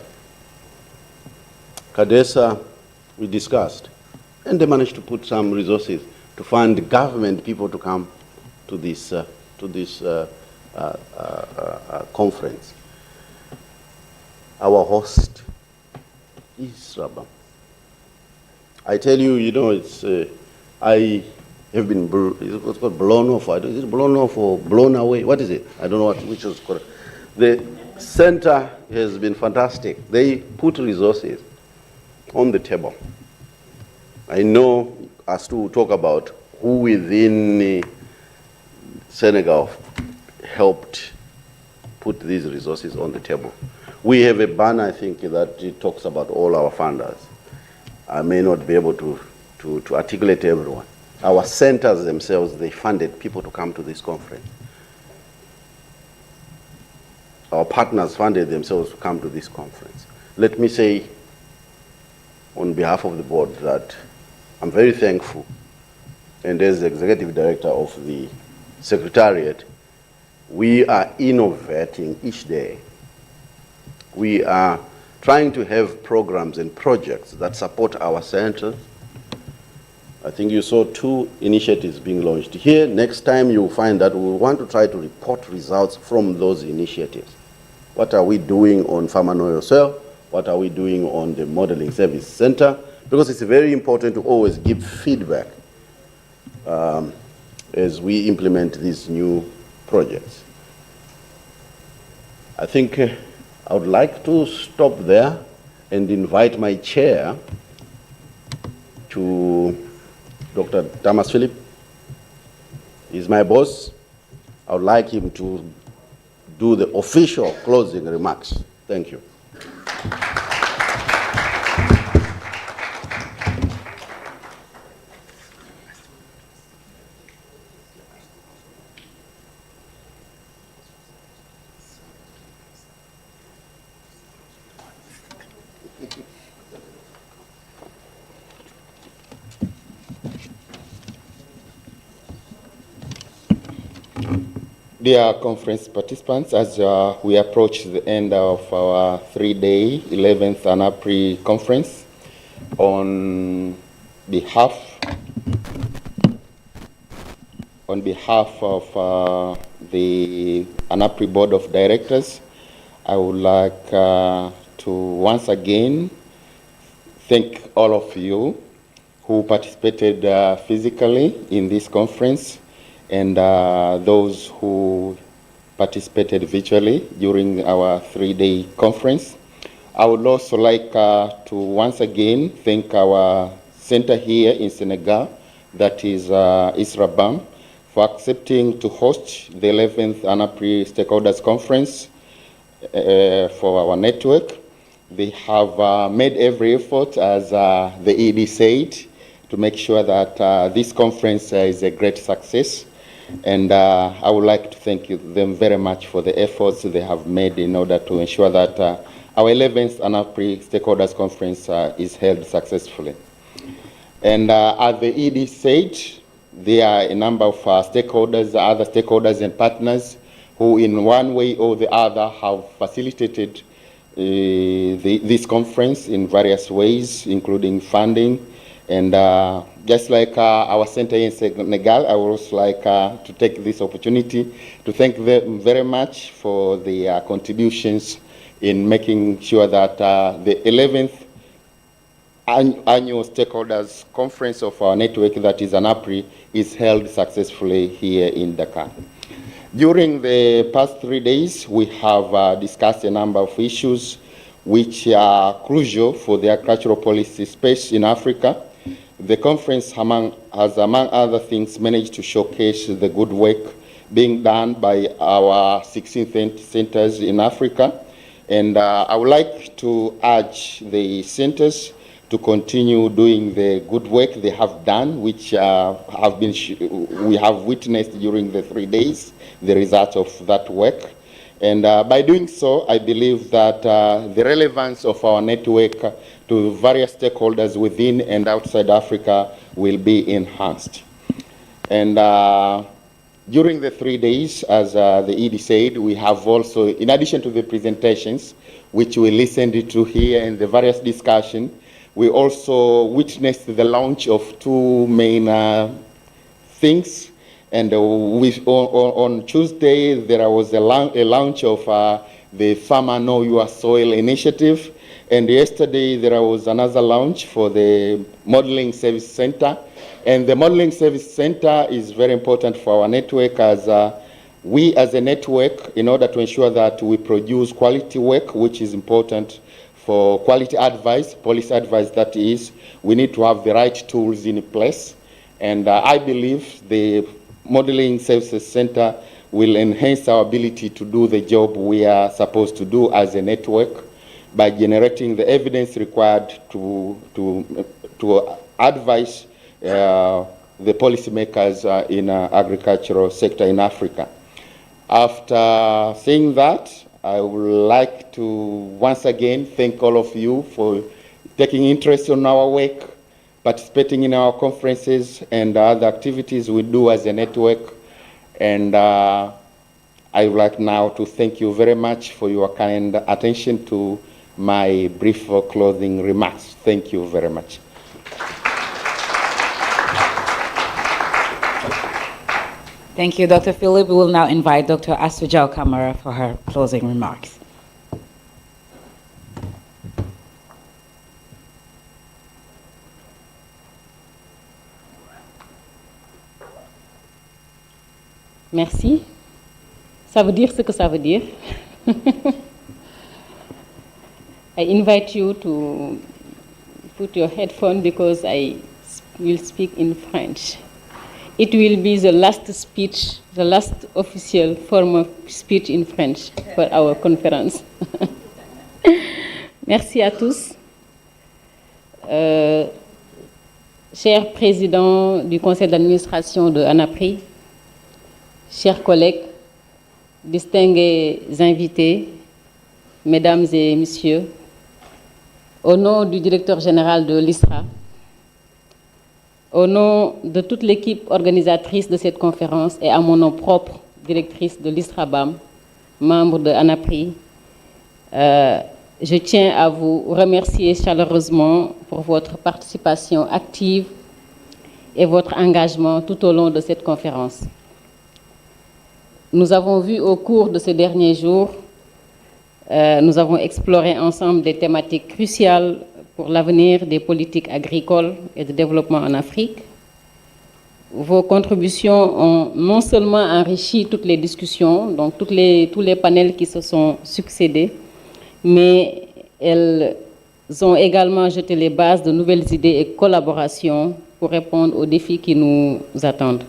Speaker 21: we discussed, and they managed to put some resources to fund government people to come to this conference. Our host is Rabam. I tell you, you know, it's I have been it's called blown off. Is it blown off or blown away? What is it? I don't know which is correct. The center has been fantastic. They put resources on the table. I know as to talk about who within Senegal helped put these resources on the table. We have a banner, I think, that it talks about all our funders. I may not be able to articulate everyone. Our centers themselves, they funded people to come to this conference. Our partners funded themselves to come to this conference. Let me say, on behalf of the board, that I'm very thankful, and as the executive director of the Secretariat, we are innovating each day. We are trying to have programs and projects that support our centers. I think you saw 2 initiatives being launched here. Next time you'll find that we want to try to report results from those initiatives. What are we doing on Farmer Know Your Soil? What are we doing on the Modeling Service Center? Because it's very important to always give feedback as we implement these new projects. I think I would like to stop there and invite my chair to Dr. Thomas Philip. He's my boss. I would like him to do the official closing remarks. Thank you.
Speaker 2: Dear conference participants, as we approach the end of our three-day 11th ANAPRI conference, on behalf of the ANAPRI Board of Directors, I would like to once again thank all of you who participated physically in this conference and those who participated virtually during our three-day conference. I would also like to once again thank our center here in Senegal, that is ISRABAM, for accepting to host the 11th ANAPRI Stakeholders Conference for our network. They have made every effort, as the ED said, to make sure that this conference is a great success. And I would like to thank them very much for the efforts they have made in order to ensure that our 11th ANAPRI Stakeholders Conference is held successfully. And as the ED said, there are a number of stakeholders, other stakeholders and partners who in one way or the other have facilitated this conference in various ways, including funding. And just like our center in Senegal, I would also like to take this opportunity to thank them very much for their contributions in making sure that the 11th annual stakeholders conference of our network, that is ANAPRI, is held successfully here in Dakar. During the past 3 days, we have discussed a number of issues which are crucial for the agricultural policy space in Africa. The conference, has, among other things, managed to showcase the good work being done by our 16 centers in Africa. And I would like to urge the centers to continue doing the good work they have done, which we have witnessed during the 3 days, the results of that work. And by doing so, I believe that the relevance of our network to various stakeholders within and outside Africa will be enhanced. And during the 3 days, as the ED said, we have also, in addition to the presentations, which we listened to here and the various discussions, we also witnessed the launch of two main things. And on Tuesday, there was a launch of the Farmer Know Your Soil initiative. And yesterday, there was another launch for the Modeling Service Center. And the Modeling Service Center is very important for our network, as we as a network, in order to ensure that we produce quality work, which is important for quality advice, policy advice that is, we need to have the right tools in place. And I believe the Modeling Services Center will enhance our ability to do the job we are supposed to do as a network by generating the evidence required to advise the policymakers in agricultural sector in Africa. After saying that, I would like to once again thank all of you for taking interest in our work, participating in our conferences and other activities we do as a network. And I would like now to thank you very much for your kind attention to my brief closing remarks. Thank you very much.
Speaker 20: Thank you, Dr. Philip. We will now invite Dr. Asujao Kamara for her closing remarks.
Speaker 10: Merci. Ça veut dire ce que ça veut dire.
Speaker 7: I invite you to put your headphone because I will speak in French. It will be the last speech, the last official form of speech in French for our conference. Merci à tous. Cher président du conseil d'administration de ANAPRI, chers collègues, distingués invités, mesdames et messieurs, au nom du directeur général de l'ISRA, au nom de toute l'équipe organisatrice de cette conférence et à mon nom propre, directrice de l'ISRA-BAM, membre de ANAPRI, je tiens à vous remercier chaleureusement pour votre participation active et votre engagement tout au long de cette conférence. Nous avons vu au cours de ces derniers jours, nous avons exploré ensemble des thématiques cruciales pour l'avenir des politiques agricoles et de développement en Afrique. Vos contributions ont non seulement enrichi toutes les discussions, donc tous les panels qui se sont succédés, mais elles ont également jeté les bases de nouvelles idées et collaborations pour répondre aux défis qui nous attendent.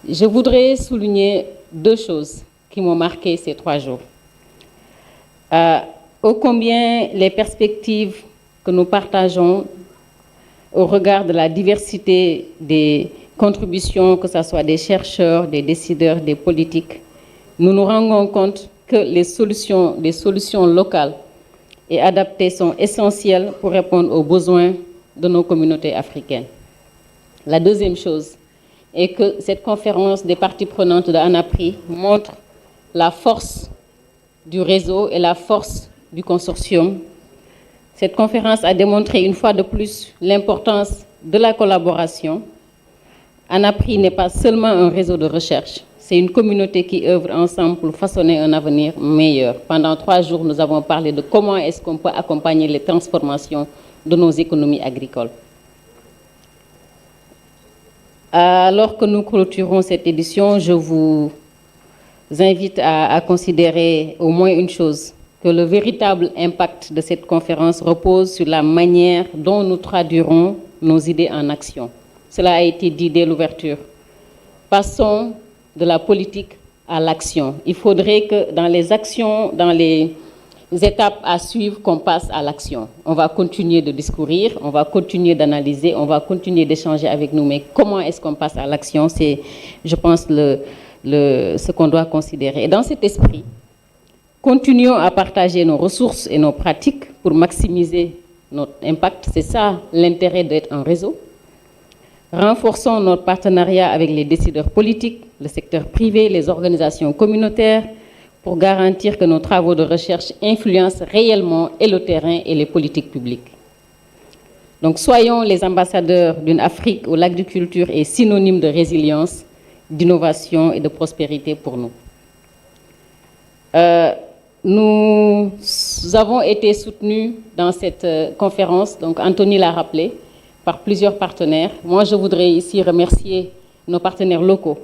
Speaker 7: Je voudrais souligner deux choses qui m'ont marqué ces 3 jours. Ô combien les perspectives que nous partageons au regard de la diversité des contributions, que ce soit des chercheurs, des décideurs, des politiques, nous nous rendons compte que les solutions locales et adaptées sont essentielles pour répondre aux besoins de nos communautés africaines. La deuxième chose est que cette conférence des parties prenantes de ANAPRI montre la force du réseau et la force du consortium. Cette conférence a démontré une fois de plus l'importance de la collaboration. ANAPRI n'est pas seulement un réseau de recherche, c'est une communauté qui œuvre ensemble pour façonner un avenir meilleur. Pendant 3 jours, nous avons parlé de comment est-ce qu'on peut accompagner les transformations de nos économies agricoles. Alors que nous clôturons cette édition, je vous invite à considérer au moins une chose, que le véritable impact de cette conférence repose sur la manière dont nous traduirons nos idées en action. Cela a été dit dès l'ouverture. Passons de la politique à l'action. Il faudrait que dans les actions, dans les étapes à suivre, qu'on passe à l'action. On va continuer de discourir, on va continuer d'analyser, on va continuer d'échanger avec nous, mais comment est-ce qu'on passe à l'action? C'est, je pense, ce qu'on doit considérer. Et dans cet esprit, continuons à partager nos ressources et nos pratiques pour maximiser notre impact. C'est ça l'intérêt d'être en réseau. Renforçons notre partenariat avec les décideurs politiques, le secteur privé, les organisations communautaires, pour garantir que nos travaux de recherche influencent réellement et le terrain et les politiques publiques. Donc soyons les ambassadeurs d'une Afrique où l'agriculture est synonyme de résilience, d'innovation et de prospérité pour nous. Nous avons été soutenus dans cette conférence, donc Anthony l'a rappelé, par plusieurs partenaires. Moi, je voudrais ici remercier nos partenaires locaux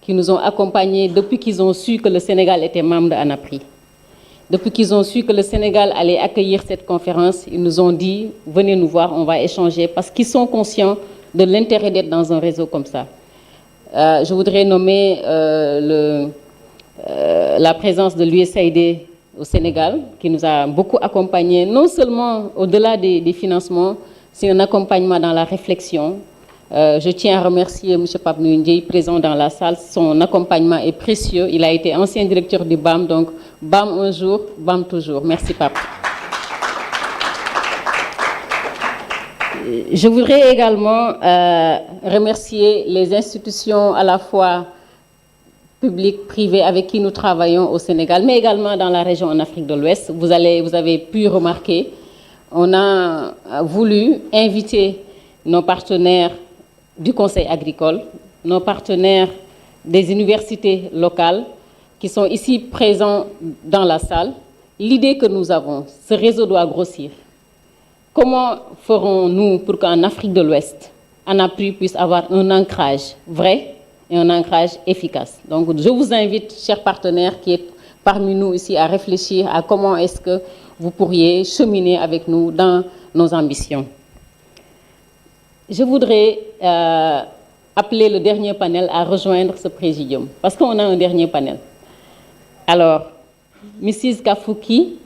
Speaker 7: qui nous ont accompagnés depuis qu'ils ont su que le Sénégal était membre de ANAPRI. Depuis qu'ils ont su que le Sénégal allait accueillir cette conférence, ils nous ont dit « Venez nous voir, on va échanger » parce qu'ils sont conscients de l'intérêt d'être dans un réseau comme ça. Je voudrais nommer la présence de l'USAID au Sénégal, qui nous a beaucoup accompagnés, non seulement au-delà des financements, c'est un accompagnement dans la réflexion. Je tiens à remercier M. Pape Ndiaye, présent dans la salle. Son accompagnement est précieux. Il a été ancien directeur du BAM, donc BAM un jour, BAM toujours. Merci Pape. Je voudrais également remercier les institutions à la fois publiques, privées, avec qui nous travaillons au Sénégal, mais également dans la région en Afrique de l'Ouest. Vous avez pu remarquer, on a voulu inviter nos partenaires du Conseil agricole, nos partenaires des universités locales qui sont ici présents dans la salle. L'idée que nous avons, ce réseau doit grossir. Comment ferons-nous pour qu'en Afrique de l'Ouest, ANAPRI puisse avoir un ancrage vrai et un ancrage efficace? Donc je vous invite, chers partenaires qui êtes parmi nous ici, à réfléchir à comment est-ce vous pourriez cheminer avec nous dans nos ambitions. Je voudrais appeler le dernier panel à rejoindre ce présidium, parce qu'on a un dernier panel. Alors, Mrs. Kafouki,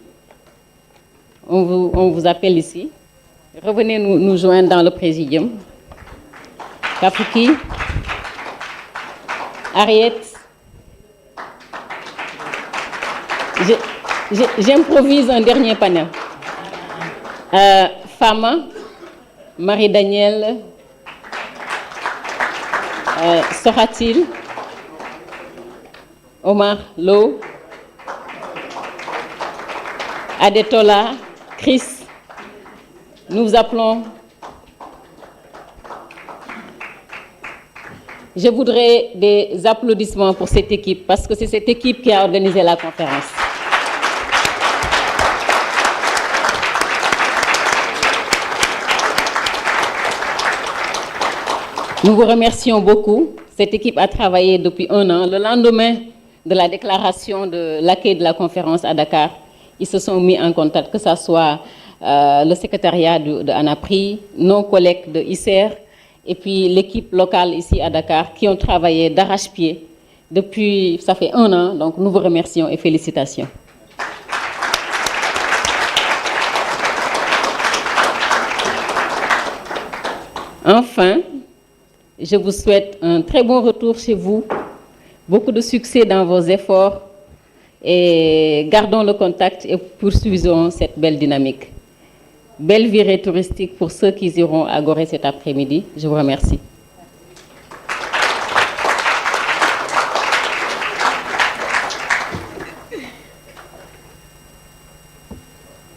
Speaker 7: on vous appelle ici. Revenez nous joindre dans le présidium. Kafouki, Harriet, j'improvise un dernier panel. Fama, Marie-Danielle, Sohatil, Omar Lo, Adetola, Chris, nous vous appelons. Je voudrais des applaudissements pour cette équipe, parce que c'est cette équipe qui a organisé la conférence. Nous vous remercions beaucoup. Cette équipe a travaillé depuis 1 an. Le lendemain de la déclaration de l'accueil de la conférence à Dakar, ils se sont mis en contact, que ce soit le secrétariat de ANAPRI, nos collègues de ICER, et puis l'équipe locale ici à Dakar, qui ont travaillé d'arrache-pied depuis, ça fait 1 an, donc nous vous remercions et félicitations. Enfin, je vous souhaite un très bon retour chez vous, beaucoup de succès dans vos efforts, et gardons le contact et poursuivons cette belle dynamique. Belle virée touristique pour ceux qui iront à Gorée cet après-midi. Je vous remercie.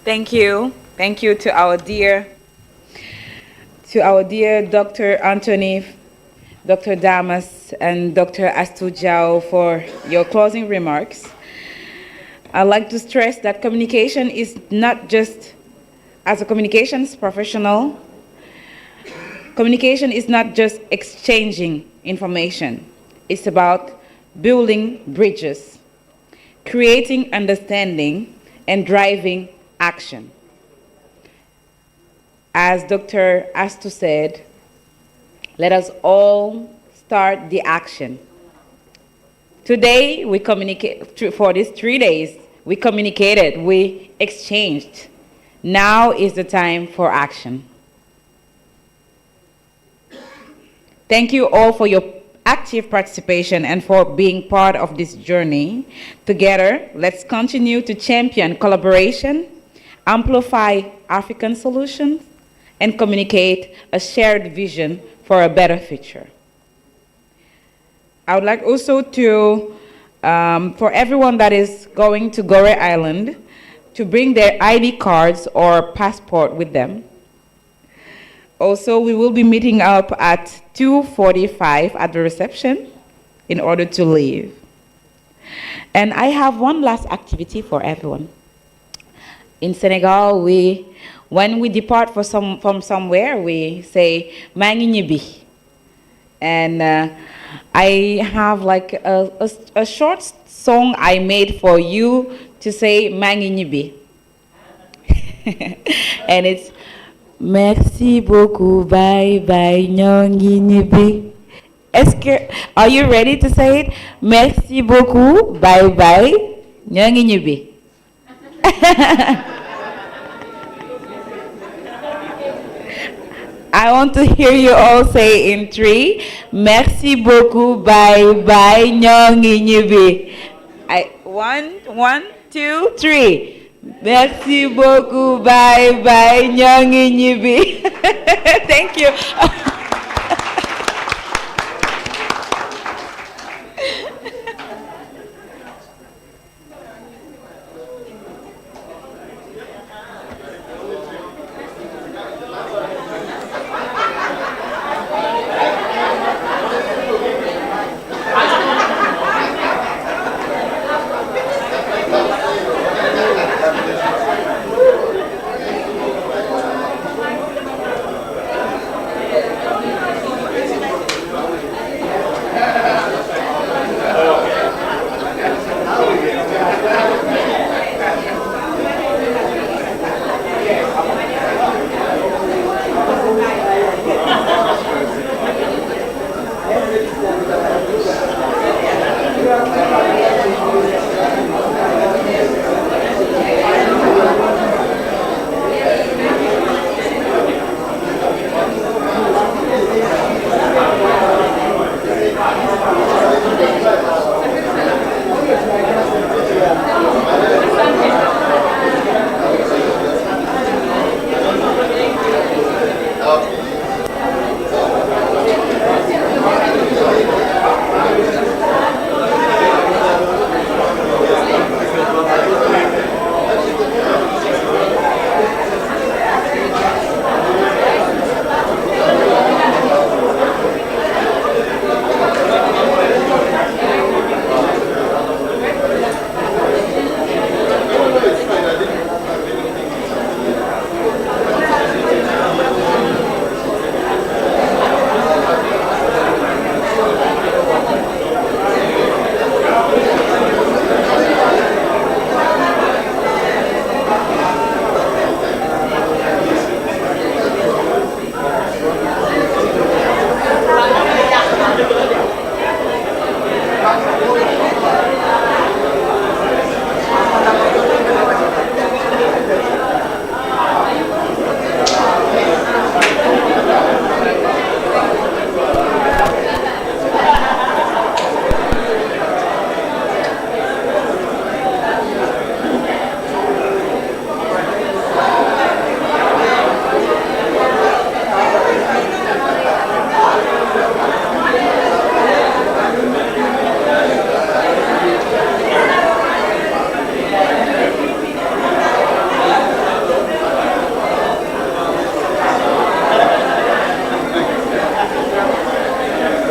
Speaker 15: Thank you. Thank you to our dear Dr. Anthony, Dr. Damas, and Dr. Astujao for your closing remarks. I'd like to stress that communication is not just, as a communications professional, communication is not just exchanging information. It's about building bridges, creating understanding, and driving action. As Dr. Astu said, let us all start the action. Today, we communicate, for these 3 days, we communicated, we exchanged. Now is the time for action. Thank you all for your active participation and for being part of this journey. Together, let's continue to champion collaboration, amplify African solutions, and communicate a shared vision for a better future. I would like also to, for everyone that is going to Gorée Island, to bring their ID cards or passport with them. Also, we will be meeting up at 2:45 at the reception in order to leave. And I have one last activity for everyone. In Senegal, when we depart from somewhere, we say, "Mangi ñibbi." And I have like a short song I made for you to say "Mangi ñibbi." And it's "Merci beaucoup, bye bye, ñongi ñibbi." Are you ready to say it? Merci beaucoup, bye bye, ñongi ñibbi. I want to hear you all say in 3. Merci beaucoup, bye bye, ñongi ñibbi. 1, 2, 3. Merci beaucoup, bye bye, ñongi ñibbi. Thank you.